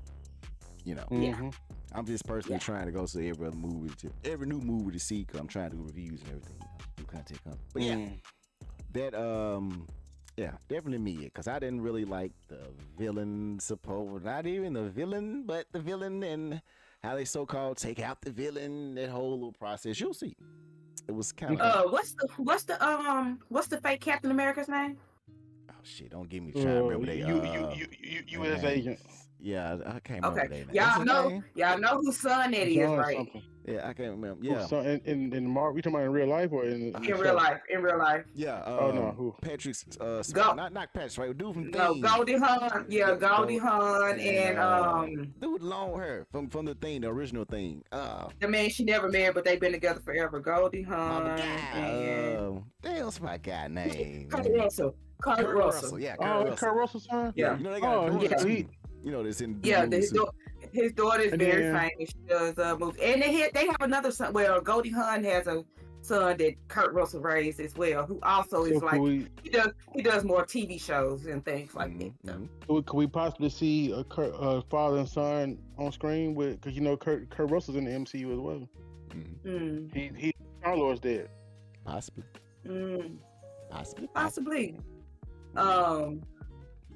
Yeah. Mm-hmm. I'm just personally Yeah. trying to go to every new movie to see because I'm trying to do reviews and everything. New content coming. But yeah, that definitely me because I didn't really like the villain. Not even the villain, but the villain and how they so-called take out the villain. That whole little process, you'll see. It was kind of. What's the fake Captain America's name? Oh shit! Don't get me trying to remember they U.S. their agent names. Yeah, I can't remember Okay, their name. What's his name? y'all know whose son that is, John right? something. Yeah, I can't remember. Who, Yeah, so in Marvel, you talking about in real life or in the In show? real life. yeah. Oh no, who? Patrick's Go, not Patrick, right? Dude from no, Thing. Goldie Hawn. Yeah, Goldie Hawn And and dude with long hair from the Thing, the original Thing. the man she never married, but they've been together forever. Goldie My Hawn guy. and What's my guy name? Kurt Russell. Kurt Russell. Yeah, Oh, Kurt it's Russell. Kurt Russell's son. Yeah. You know they got Oh, a daughter yeah. too. That's in the Yeah, movie too. his daughter is And very then famous. She does movies, and they have another son. Well, Goldie Hawn has a son that Kurt Russell raised as well, who also so is like he does more TV shows and things like that. So. could we possibly see a father and son on screen with because Kurt Russell's in the MCU as well. Mm, He Star-Lord's dead. Possibly. mm, Possibly. possibly.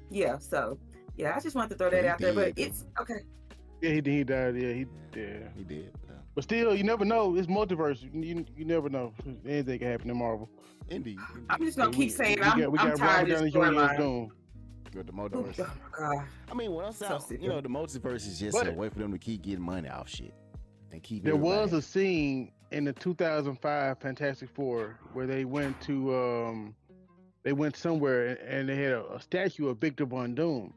Yeah. So Yeah, I just wanted to throw But that he out there. But did, it's okay. Yeah, he died. Yeah, he did. But still, you never know. It's multiverse. You never know. Anything can happen in Marvel. Indeed. I'm just gonna keep saying We I'm got tired Robert of this Downey Jr. as storyline. Doom. With the Oh multiverse. my god. I mean, what else So out? sick You know, of the multiverse is just But a way for them to keep getting money off shit and keep. there was everybody a scene in the 2005 Fantastic Four where they went somewhere and they had a statue of Victor Von Doom.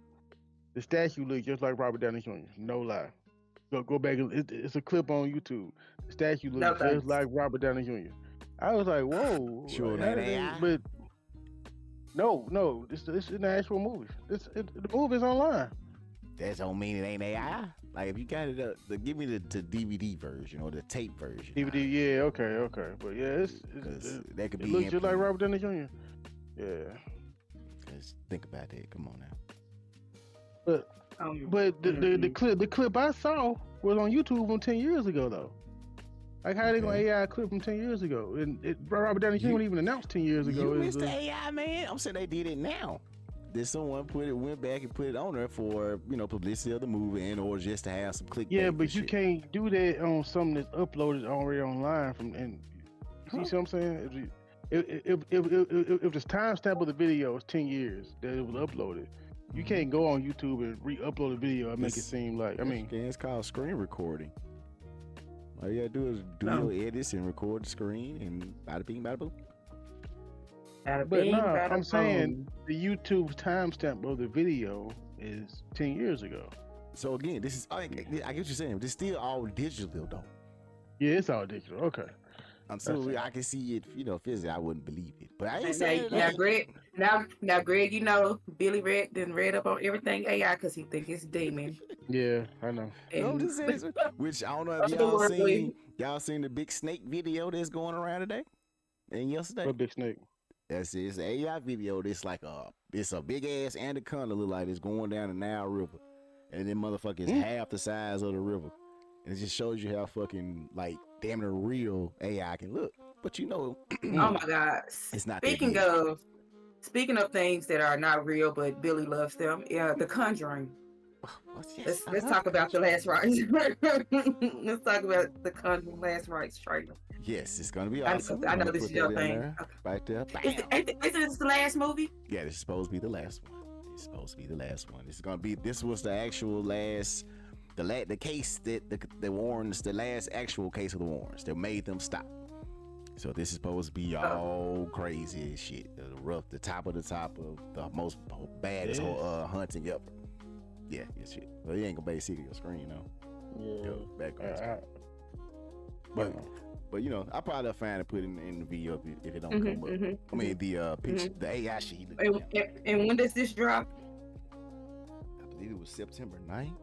The statue looked just like Robert Downey Jr. No lie. Go back. It's a clip on YouTube. The statue no looks just thanks. like Robert Downey Jr. I was like, whoa. Sure, like, that how did they- AI? But no, it's in the actual movie. The movie's online. That don't mean it ain't AI. Like if you got it up, give me the DVD version or the tape version. DVD, yeah, okay, but yeah, That could it be. looks just like Robert Downey Jr. Yeah, Cause think about that. Come on now. but the clip I saw was on YouTube from 10 years ago though. Like how they gonna AI a clip from 10 years ago? And Robert Downey Jr. wasn't even announced 10 years ago. You missed the AI, man. I'm saying they did it now. Did someone went back and put it on there for publicity of the movie and or just to have some clickbait? Yeah, but you shit. can't do that on something that's uploaded already online from and you see what I'm saying? If the timestamp of the video is 10 years that it was uploaded, you can't go on YouTube and re-upload a video and make it seem like it's called screen recording. All you gotta do is do your edits and record the screen and bada bing bada boom. But no, I'm saying the YouTube timestamp of the video is 10 years ago. So again, this is I get what you're saying. This is still all digital though. Yeah, it's all digital. Okay. Until I can see it, physically, I wouldn't believe it. But I ain't Now, saying Greg, Greg, Billy read up on everything AI because he think it's demon. Yeah, I know. No, this is which I don't know if y'all seen the big snake video that's going around today and yesterday. What big snake? That's it. It's an AI video. It's like it's a big ass anaconda look like it's going down the Nile River, and then motherfucker is half the size of the river, and it just shows you how fucking like damn near real AI can look. But oh my god, it's not. Speaking of things that are not real, but Billy loves them. Yeah, The Conjuring. Let's talk about the Last Rites. Let's talk about The Conjuring Last Rites trailer. Yes, it's gonna be awesome. I know this is your thing. Okay. Right there. Isn't this the last movie? Yeah, this is supposed to be the last one. It's supposed to be the last one. This was the actual last, the case that the Warrens, the last actual case of the Warrens that made them stop. So this is supposed to be all crazy as shit. The top of the most baddest hunting ever. Yeah, shit. Well, you ain't gonna see your screen though. Yeah. Background. But I'll probably find it, put in the video if it don't come up. I mean the picture, the AI shit. And when does this drop? I believe it was September 9th.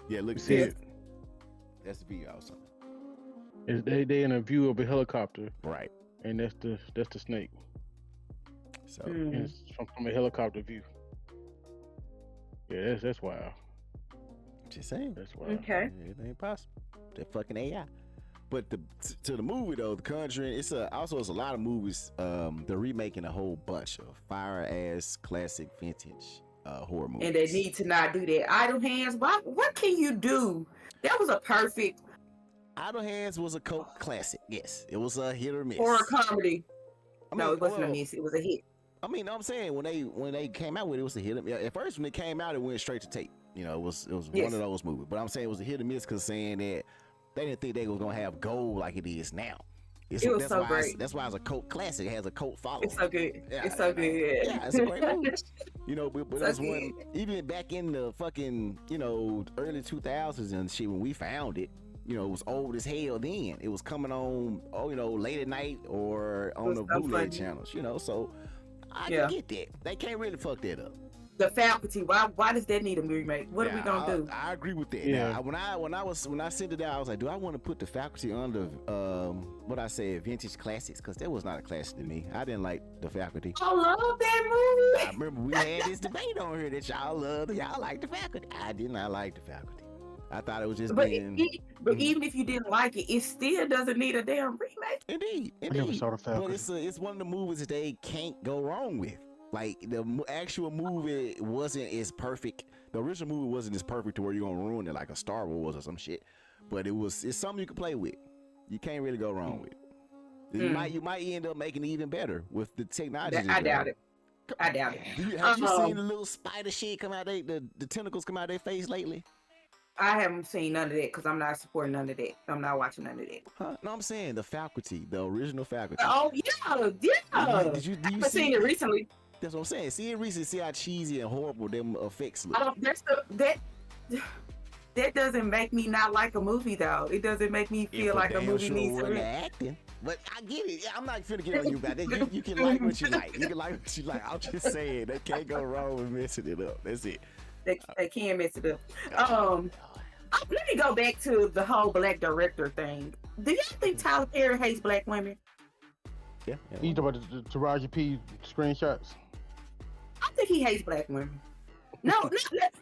Yeah, look at it. That's the video also. They in a view of a helicopter. Right. And that's the snake. So it's from a helicopter view. Yeah, that's wild. Just saying. That's wild. Okay. Anything possible. That fucking AI. But to the movie though, The Conjuring, it's a lot of movies. They're remaking a whole bunch of fire ass classic vintage horror movies. And they need to not do that. Idle Hands. What can you do? That was a perfect. Idle Hands was a cult classic. Yes, it was a hit or miss. Horror comedy. No, it wasn't a miss. It was a hit. I mean, I'm saying when they came out with it, was a hit. At first, when it came out, it went straight to tape. It was one of those movies. But I'm saying it was a hit or miss because saying that they didn't think they were gonna have gold like it is now. It was so great. That's why it's a cult classic. It has a cult following. It's so good. Yeah, it's so good. Yeah, it's a great movie. But that's one. Even back in the fucking early 2000s and shit when we found it. It was old as hell then. It was coming on, late at night or on the bootleg channels, So I can get that. They can't really fuck that up. The faculty. Why does that need a remake? What are we gonna do? I agree with that. Yeah. Now, when I sent it out, I was like, do I want to put the faculty under what I said, vintage classics? Because that was not a classic to me. I didn't like the faculty. I love that movie. I remember we had this debate on here that y'all like the faculty. I did not like the faculty. I thought it was just but even if you didn't like it, it still doesn't need a damn remake. Indeed. I never saw the faculty. But it's one of the movies that they can't go wrong with. Like the actual movie wasn't as perfect. The original movie wasn't as perfect to where you're gonna ruin it like a Star Wars or some shit. But it's something you can play with. You can't really go wrong with. You might end up making it even better with the technology. I doubt it. I doubt it. Have you seen the little spider shit come out the tentacles come out their face lately? I haven't seen none of that because I'm not supporting none of that. I'm not watching none of that. Huh? No, I'm saying the faculty, the original faculty. Oh yeah. Did you I've seen it recently. That's what I'm saying. See it recently, see how cheesy and horrible them effects look. That doesn't make me not like a movie though. It doesn't make me feel like a movie needs to be acting. But I get it. I'm not finna get on you about that. You can like what you like. You can like what you like. I'm just saying they can't go wrong with messing it up. That's it. They can't mess it up. Let me go back to the whole black director thing. Do you think Tyler Perry hates black women? Yeah. You talking about the Taraji P screenshots? I think he hates black women. No,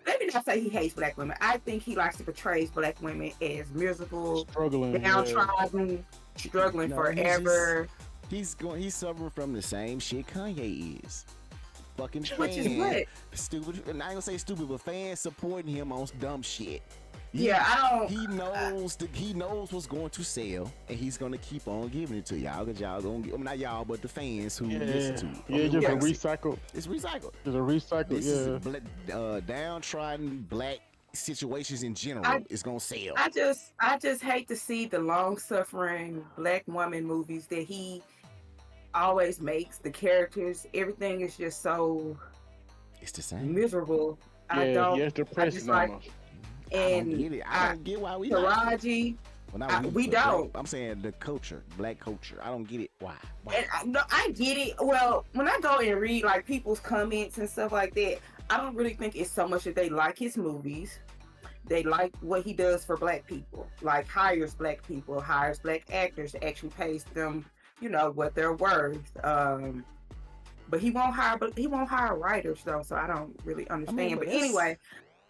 let me not say he hates black women. I think he likes to portray black women as miserable, struggling, downtrodden, struggling forever. He's suffering from the same shit Kanye is. Fucking fans. Which is what? Stupid. And I ain't gonna say stupid, but fans supporting him on dumb shit. He knows what's going to sell, and he's gonna keep on giving it to y'all. Cause y'all gonna not y'all, but the fans who listen to it. Yeah, just a recycle. It's recycled. It's a recycle. This is downtrodden black situations in general. It's gonna sell. I just hate to see the long suffering black woman movies that he always makes. The characters, everything is just so. It's the same. Miserable. It's depressing almost. And I don't get why we Taraji. We don't. I'm saying the culture, black culture. I don't get it. Why? And I get it. Well, when I go and read like people's comments and stuff like that, I don't really think it's so much that they like his movies. They like what he does for black people. Like hires black people, hires black actors, actually pays them, what they're worth. But he won't hire writers though, so I don't really understand. But anyway.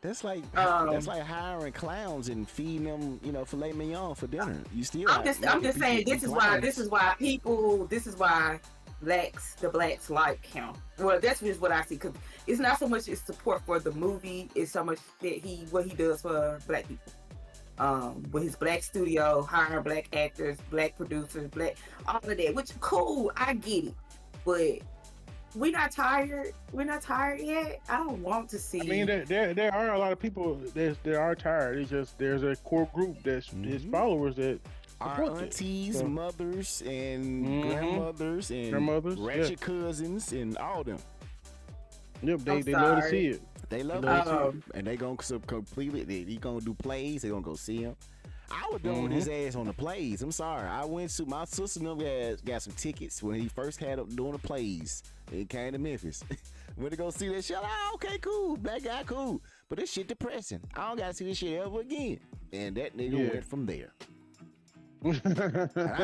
That's like hiring clowns and feeding them, filet mignon for dinner. You still. I'm just saying this is why the blacks like him. Well, that's just what I see, because it's not so much his support for the movie, it's so much that what he does for black people. With his black studio, hiring black actors, black producers, all of that, which cool, I get it, but. We're not tired. We're not tired yet. I don't want to see. I mean, there are a lot of people that are tired. It's just there's a core group that's his followers that our aunties, mothers, and grandmothers, and ratchet cousins, and all them. Yep, they love to see it. They love it, and they gonna completely. He gonna do plays. They gonna go see him. I was done with his ass on the plays. I'm sorry. I went to my sister and them got some tickets when he first had up doing the plays. He came to Memphis. Went to go see that shit. Okay, cool. Black guy, cool. But this shit depressing. I don't gotta see this shit ever again. And that nigga went from there. I ain't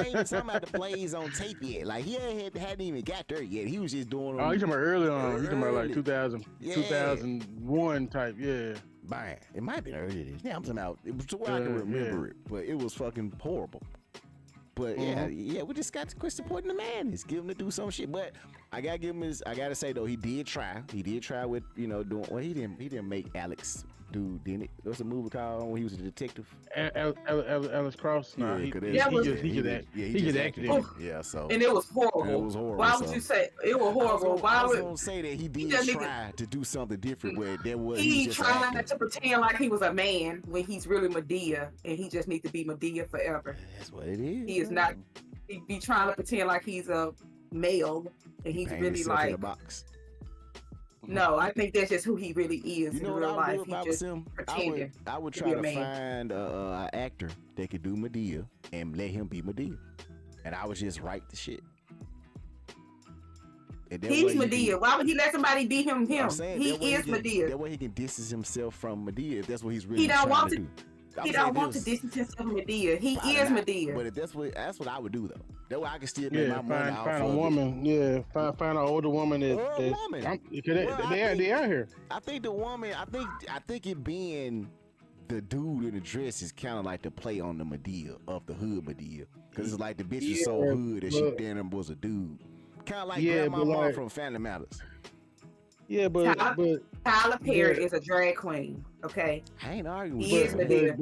even talking about the plays on tape yet. Like he hadn't even got there yet. He was just doing. Oh, you talking about early on? You talking about like 2001 type? Yeah. Man, it might have been earlier this. Yeah, I'm talking about. It was to where I can remember it, but it was fucking horrible. But yeah, we just got to quit supporting the man. It's give him to do some shit. But I gotta give him I gotta say though, he did try. He did try with doing. Well, he didn't make Alex do, didn't it? There was a movie called when he was a detective. Alex Cross. Nah, he just acted in it. Yeah, so and it was horrible. It was horrible. Why would you say it was horrible? Why would you say that he did try to do something different where there was? He tried to pretend like he was a man when he's really Medea, and he just needs to be Medea forever. That's what it is. He is not. He be trying to pretend like he's a male, and he's really like. In a box. No, I think that's just who he really is in real life. He just pretending. I would try to find an actor that could do Medea and let him be Medea, and I would just write the shit. He's Medea. Why would he let somebody be him? He is Medea. That way he can distance himself from Medea if that's what he's really trying to do. He don't want to distance himself from Medea. He is Medea. But if that's what I would do though. That way I can still make my money out. Find a woman. Yeah, find an older woman they out here. I think the woman. I think it being the dude in the dress is kind of like the play on the Medea of the hood Medea, because it's like the bitch is so hood that she damn was a dude. Kind of like Grandma from Family Matters. Yeah, Tyler, Tyler but Perry is a drag queen. Okay, I ain't arguing with he you is on Medea.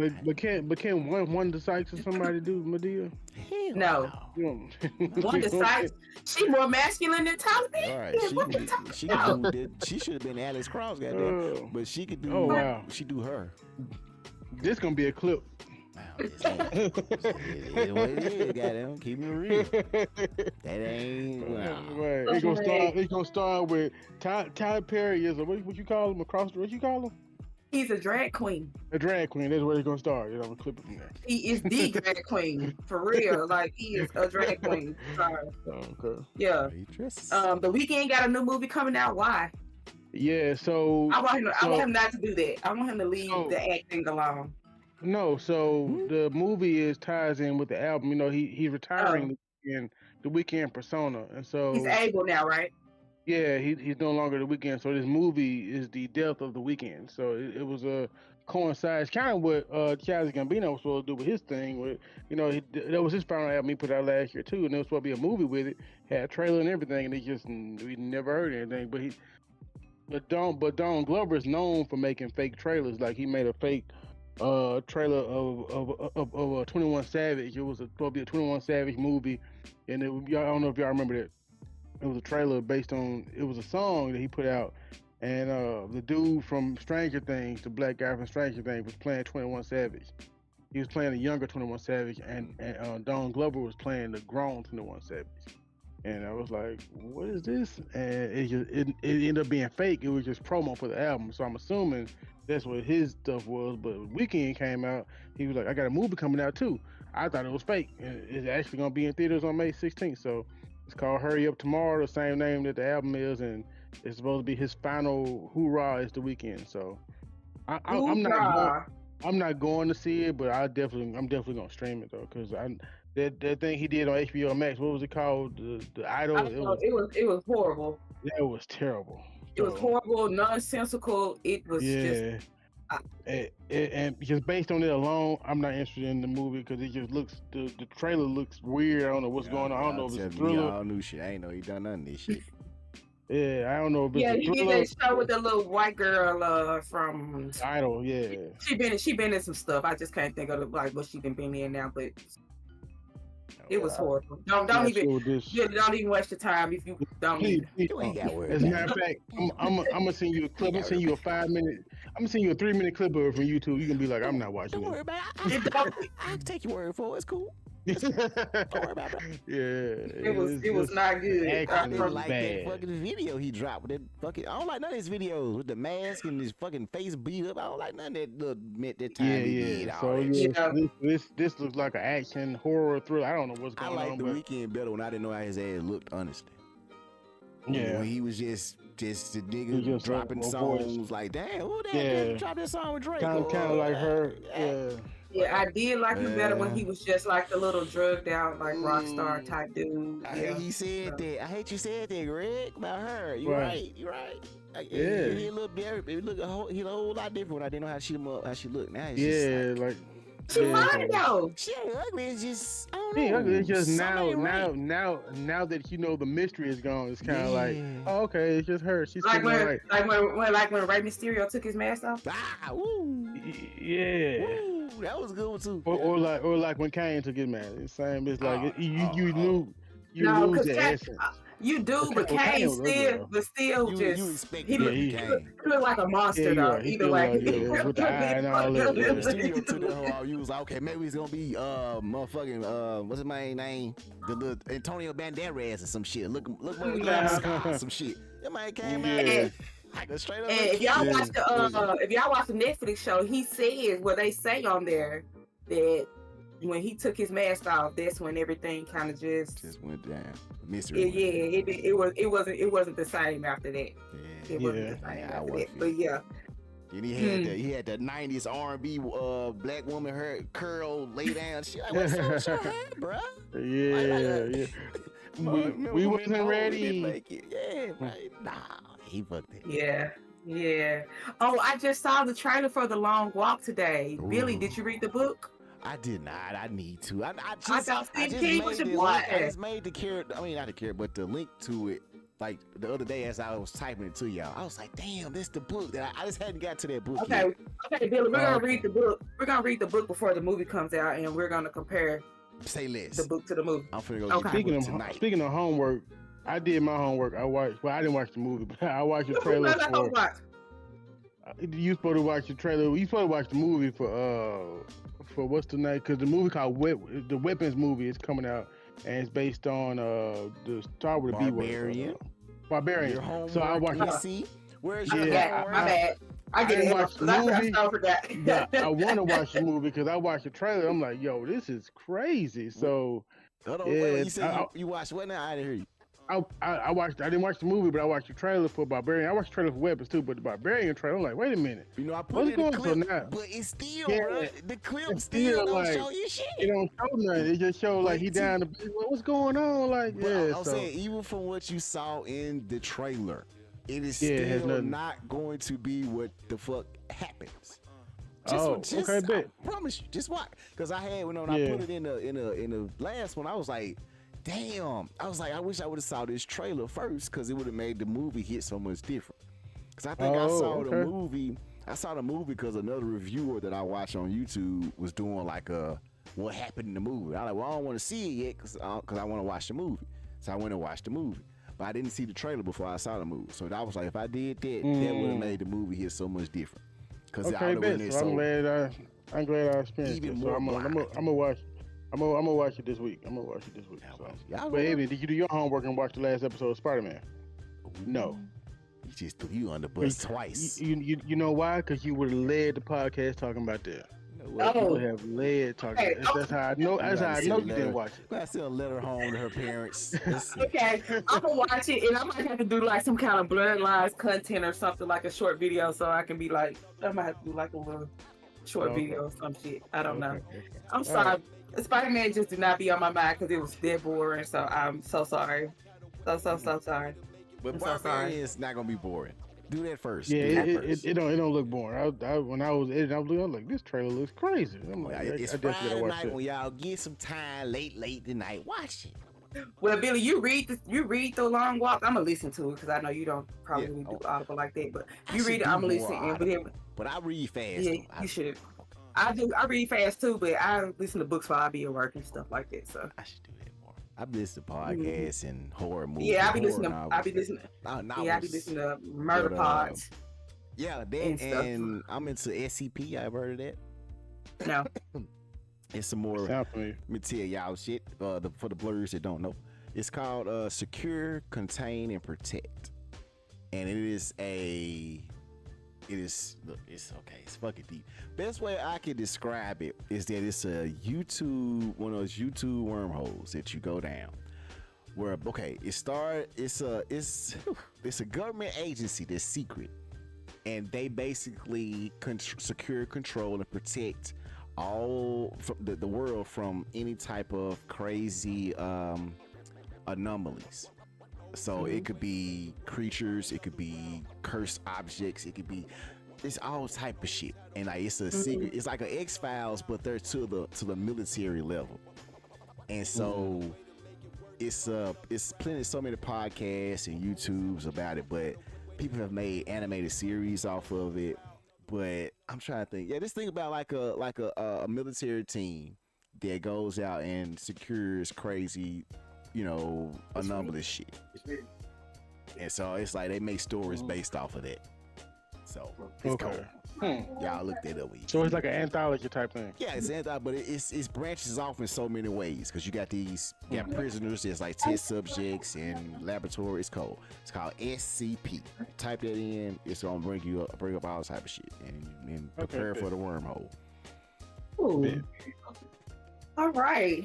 but can one Dykes or somebody do Medea? that. Hell No, no. You No. Wanda Sykes. She more masculine than Tyler All Perry. right, Is. What you she talking could about? do that. She should have been Alex Cross, goddamn. oh, But she could oh do. wow, She do her. this gonna be a clip. Wow, it is what it is, goddamn. Keep it real. That ain't. Wow. Right. It's gonna start with Tyler Perry is a what you call him across the what you call him? He's a drag queen. A drag queen. That's where it's gonna start. You know, I'm gonna clip it from there. He is the drag queen for real. Like he is a drag queen. Sorry. Okay. Yeah. He dresses. The Weeknd got a new movie coming out. Why? Yeah. So I want him not to do that. I want him to leave the acting alone. no. So the movie ties in with the album. You know, he's retiring in the Weeknd persona, and so He's able now, right? yeah, he's no longer the Weeknd. So this movie is the death of the Weeknd. So it was a coincides kind of what Childish Gambino was supposed to do with his thing. With that was his final album he put out last year too, and there was supposed to be a movie with it, had a trailer and everything, and we never heard anything. But Don Glover is known for making fake trailers. Like he made a fake trailer of 21 Savage. It was supposed to be a 21 Savage movie, and I don't know if y'all remember that. It was a trailer based on. It was a song that he put out, and the dude from Stranger Things, the black guy from Stranger Things, was playing 21 Savage. He was playing a younger 21 Savage, and Don Glover was playing the grown 21 Savage. And I was like, "What is this?" And it ended up being fake. It was just promo for the album. So I'm assuming that's what his stuff was. But Weeknd came out. He was like, "I got a movie coming out too." I thought it was fake. And it's actually gonna be in theaters on May 16th. So. It's called Hurry Up Tomorrow, the same name that the album is, and it's supposed to be his final hoorah is the Weeknd. So I'm not going to see it, but I'm definitely gonna stream it though, because that thing he did on HBO Max, what was it called? The Idol. It was horrible. That was terrible. It was horrible, nonsensical. It was just. And just based on it alone, I'm not interested in the movie because it just looks the trailer looks weird. I don't know what's going on. I don't know if it's a thriller. All new shit. I ain't know he done none of this shit. Yeah, I don't know if it's a he thriller. did that show with the little white girl from Idol. Yeah, she been in some stuff. I just can't think of what she been in now, but it was horrible. Don't even waste your time if you don't. You ain't got worried. As a matter of fact, I'm gonna send you a clip. I'm gonna send you a 5-minute. I'm gonna send you a 3-minute clip of it from YouTube. You can be like, I'm not watching Don't it. worry about it. I can take your word for it. It's cool. Don't worry about it. Yeah, it was not good. I didn't like that fucking video he dropped with that fucking. I don't like none of his videos with the mask and his fucking face beat up. I don't like none of that little that time he did. So this looks like an action horror thriller. I don't know what's going on. I like the Weeknd better when I didn't know how his ass looked. Honestly, yeah, when he was just the nigga dropping songs voice. Like, damn, who that dropped that song with Drake? Kind of like her. Yeah. Yeah, I did like him better when he was just like the little drugged out, like rock star type dude. I hate you said that. I hate you said that, Greg, about her. You're right. You're right. Yeah. He looked a whole lot different when I didn't know how she looked. Now it's just like she fine though. She ain't ugly. It's just I don't know. Ugly. It's just now that you know the mystery is gone. It's kind of like, oh, okay, it's just her. She's like when Rey Mysterio took his mask off. Ah, woo. Yeah. Woo. That was a good one too. Or like when Kane took his mask. It's same. It's like you lose the essence. You do, but Kane still just he looked like a monster though. Either way, with the eye and all that. The studio took the whole. You was like, okay, maybe it's gonna be motherfucking what's his name? The little Antonio Banderas or some shit. Look more some shit. That man came out. Like a straight up. And if y'all watch the Netflix show, he says what they say on there that when he took his mask off, that's when everything kind of just went down. Mystery. It wasn't the same after that. Yeah. It wasn't the same after that. But yeah. And he had the 90s R&B black woman hair curl lay down. She like, what's up with your hair, bro? Yeah. We wasn't ready. Yeah, right. Nah, he fucked it. Yeah. Oh, I just saw the trailer for The Long Walk today. Ooh. Billy, did you read the book? I did not. I need to. I just made the link to it like the other day as I was typing it to y'all, I was like, damn, this the book that I just hadn't got to that book Okay, yet. okay, Billy, we're gonna read the book. We're gonna read the book before the movie comes out, and we're gonna compare Say less. the book to the movie. I'm finna go get the book tonight. Speaking of homework, I did my homework. I didn't watch the movie, but I watched the trailer for. You supposed to watch the trailer. You supposed to watch the movie for what's the name? Because the movie called the Weapons movie is coming out, and it's based on the Star Wars B word. Barbarian. So I watched. Where's your homework? My bad. I didn't watch the movie. I want to watch the movie because I watched the trailer. I'm like, yo, this is crazy. So, hold on, wait, you said you watched what now? I didn't hear you. I didn't watch the movie, but I watched the trailer for Barbarian. I watched the trailer for Weapons too, but the Barbarian trailer, I'm like, wait a minute. You know, I put it in the clip, but it's still, the clip still don't show you shit. It don't show nothing. It just shows like he down the what's going on? Like, I'm saying, even from what you saw in the trailer, it is still not going to be what the fuck happens. Okay, I promise you, just watch. Because I had when I put it in the last one, I was like, damn, I was like, I wish I would have saw this trailer first because it would have made the movie hit so much different. Because I think I saw the movie. I saw the movie because another reviewer that I watch on YouTube was doing like what happened in the movie. I was like, well, I don't want to see it yet because I want to watch the movie. So I went and watched the movie. But I didn't see the trailer before I saw the movie. So I was like, if I did that, that would have made the movie hit so much different. Because I'm glad I experienced it. So I'm gonna watch. I'm gonna watch it this week. So. But Evan, did you do your homework and watch the last episode of Spider-Man? No. You just threw you on the bus twice. You know why? Because you would have led the podcast talking about that. You would have led talking. That's how I know. That's how I know you didn't watch it. I sent a letter home to her parents. Okay, I'm gonna watch it, and I might have to do like some kind of Blerd Lines content or something, like a short video, so I can be like, I might have to do like a little short video or some shit. I don't know. I'm sorry. Spider-Man just did not be on my mind because it was dead boring. So I'm so sorry. So sorry. But Barbarian is not gonna be boring. Do that first. Yeah, it don't look boring. When I was editing, I was like, this trailer looks crazy. I'm like, it's Friday night when y'all get some time late tonight. Watch it. Well, Billy, you read the Long Walk. I'm gonna listen to it because I know you don't probably do Audible like that. But you read it, I'm gonna listen. But I read fast. Yeah, you should. I read fast too, but I listen to books while I be at work and stuff like that. So I should do that more. I listen to podcasts and horror movies. Yeah, I be listening to murder pods. Yeah, that and I'm into SCP. I've heard of that. No. It's some more. Let me tell y'all shit. For the blurs that don't know, it's called Secure, Contain, and Protect, and it's okay. It's fucking deep. Best way I can describe it is that it's one of those YouTube wormholes that you go down. Where it's a government agency that's secret, and they basically secure, control, and protect all from the world from any type of crazy anomalies. So it could be creatures, it could be cursed objects, it's all type of shit. And like it's a secret, it's like an X-Files, but they're to the military level. And so it's so many podcasts and YouTubes about it, but people have made animated series off of it. But I'm trying to think. Yeah, just think about like a military team that goes out and secures crazy, anomalous shit. And so it's like they make stories based off of that. So it's cool. Y'all look that up. So it's like an anthology type thing. Yeah, it's anthology, but it branches off in so many ways because you got prisoners, there's like test subjects and laboratory. It's called SCP. Type that in, it's gonna bring up all type of shit and prepare for the wormhole. Ooh. All right.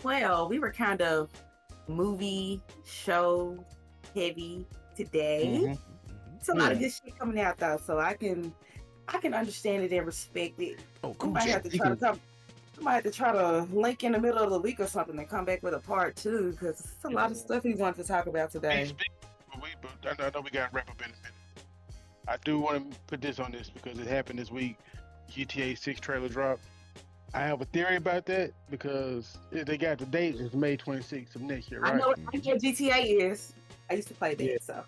Well, we were kind of movie show heavy today. It's a lot of good shit coming out though, so I can understand it and respect it. Oh, cool. I might have to try to link in the middle of the week or something and come back with a part 2 because it's a lot of stuff we want to talk about today. I know we got to wrap up in a minute. I do want to put this on this because it happened this week. GTA 6 trailer drop. I have a theory about that because they got the date is May 26th of next year, right? I know what GTA is. I used to play Yeah. that, so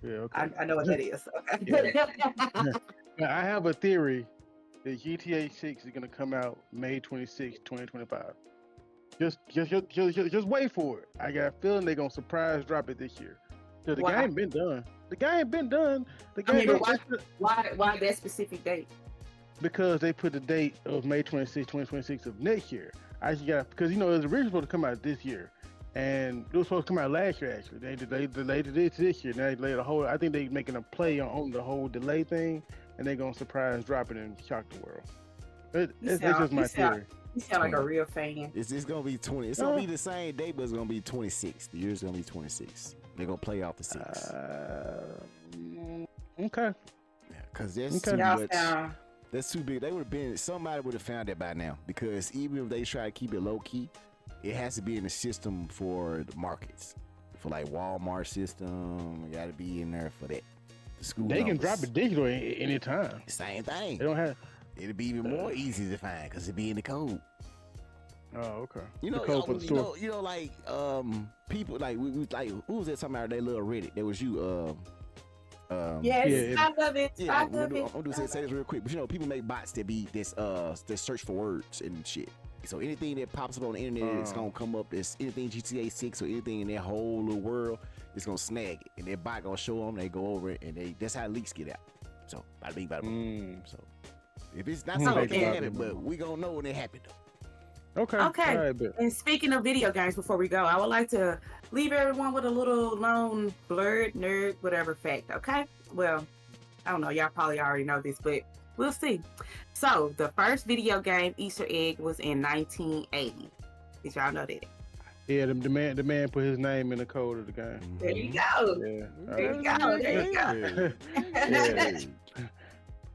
Yeah, okay. I know what that is. Okay. Yeah. Now, I have a theory that GTA 6 is gonna come out May 26, 2025. Just wait for it. I got a feeling they're gonna surprise drop it this year. Cause the Why? game been done. The game been done. The I game mean, they why that specific date? because they put the date of May 26, 2026 of next year. I just got because it was originally supposed to come out this year, and it was supposed to come out last year. Actually, they delayed it this year. Now they delayed the whole. I think they making a play on the whole delay thing, and they're gonna surprise drop it and shock the world. That's just my theory. You sound like a real fan. It's gonna be 20. It's gonna be the same date, but it's gonna be 26. The year's gonna be 26. They're gonna play off the 6. Okay. Yeah, cause that's Okay. too Y'all much. sound That's too big. They would have been. Somebody would have found that by now. Because even if they try to keep it low key, it has to be in the system for the markets. For like Walmart system, you gotta be in there for that. The school. They can numbers. drop it digital anytime. Same thing. They don't have. It'll be even more easy to find because it'll be in the code. Oh, okay. You know, the code for the store. like people like we like who was that talking about that little Reddit? That was you. yes, yeah, I love it. Yeah, I I'm love gonna, it. I'm gonna say this real quick, but people make bots that be this that search for words and shit. So anything that pops up on the internet, it's gonna come up. It's anything GTA 6 or anything in that whole little world, it's gonna snag it, and that bot gonna show them. They go over it, and that's how leaks get out. So bada bing, bada boom. So if it's not something that can't happen, but we gonna know when it happened though. Okay. Okay. All right, bet. And speaking of video games, before we go, I would like to leave everyone with a little lone blerd, nerd, whatever fact, okay? Well, I don't know. Y'all probably already know this, but we'll see. So, the first video game Easter egg was in 1980. Did y'all know that? Yeah, the man put his name in the code of the game. There you go. Yeah. There you go. There you go. Yeah.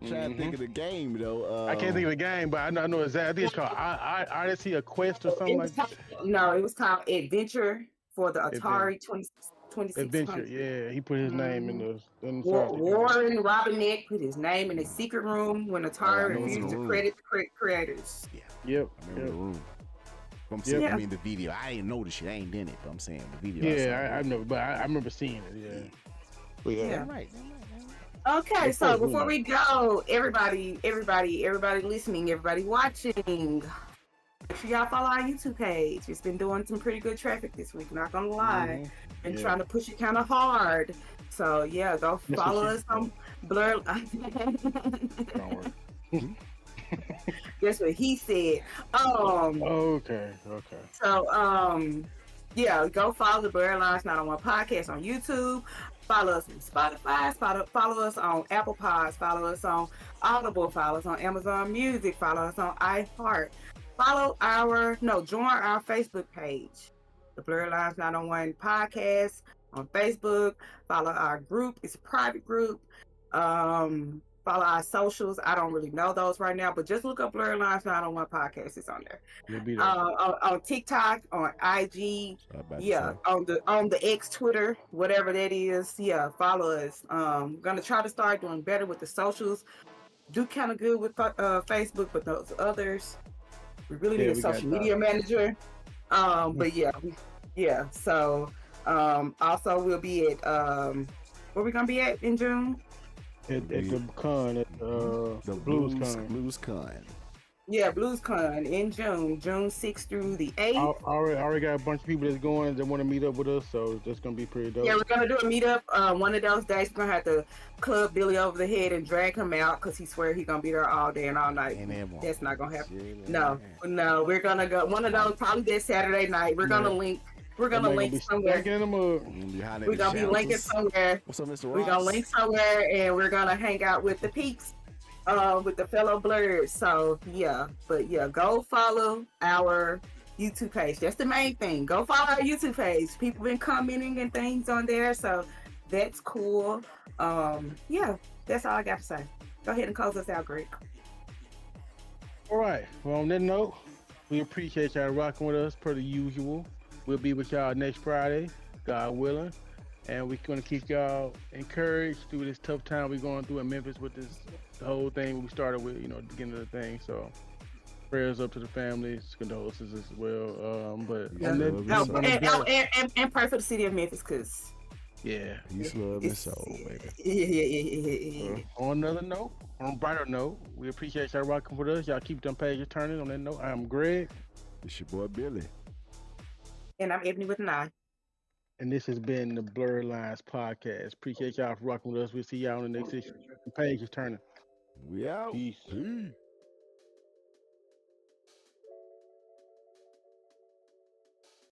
Trying to think of the game though. I can't think of the game, but I know exactly. I think it's called Odyssey, a quest or something like that. No, it was called Adventure for the Atari 2600. Adventure. Yeah, he put his name in the Warren Robinette put his name in the secret room when Atari I know it's in refused the to room. credit the creators. Yeah, Yep. I remember the room. I'm Yep. saying, Yeah. I mean the video. I didn't know the shit. I ain't in it, but I'm saying the video. Yeah, I know, but I remember seeing it. Yeah. But Yeah. Right. Okay, Of so course, before we we go, everybody listening, everybody watching, make sure y'all follow our YouTube page. It's been doing some pretty good traffic this week, not gonna lie. Been Yeah. trying to push it kind of hard. So yeah, go That's follow what us on Blerd. Don't worry. That's what he said. Okay. So yeah, go follow the Blerd Lines Not on One podcast on YouTube. Follow us on Spotify. Follow us on Apple Pods. Follow us on Audible. Follow us on Amazon Music. Follow us on iHeart. Join our Facebook page, the Blerd Lines Not on One podcast on Facebook. Follow our group. It's a private group. Follow our socials. I don't really know those right now, but just look up Blerd Lines Not on One podcast. It's on there. You'll be there. On TikTok, on IG, yeah, on the X, Twitter, whatever that is. Yeah, follow us. Gonna try to start doing better with the socials. Do kind of good with Facebook, but those others, we really need a social media manager. But yeah. So also we'll be at where we gonna be at in June? At the con, at the Blues Con. Yeah, BluesCon in June 6th through the 8th. I already got a bunch of people that's going that want to meet up with us, so that's gonna be pretty dope. Yeah, we're gonna do a meetup. One of those days we're gonna have to club Billy over the head and drag him out because he swear he's gonna be there all day and all night. That's not gonna happen. No, we're gonna go one of those probably that Saturday night. We're gonna link. We're gonna link somewhere. We're gonna be linking somewhere. What's up, Mr. Ross? We're gonna link somewhere and we're gonna hang out with the peeps. With the fellow Blerd. So yeah, but yeah, go follow our YouTube page. That's the main thing. Go follow our YouTube page. People been commenting and things on there, so that's cool. Yeah, that's all I got to say. Go ahead and close us out, Greg. All right. Well, on that note, we appreciate y'all rocking with us per the usual. We'll be with y'all next Friday, God willing. And we're going to keep y'all encouraged through this tough time we're going through in Memphis with the whole thing we started with, at the beginning of the thing. So prayers up to the families, condolences as well. But and pray for the city of Memphis, because Yeah. Peace, love, and soul, baby. Yeah. On another note, on a brighter note, we appreciate y'all rocking with us. Y'all keep them pages turning. On that note, I'm Greg, It's your boy Billy. And I'm Ebony with an eye. and this has been the Blurred Lines podcast. Appreciate y'all for rocking with us. We'll see y'all on the next issue. Pages turning. We out. Peace. Peace.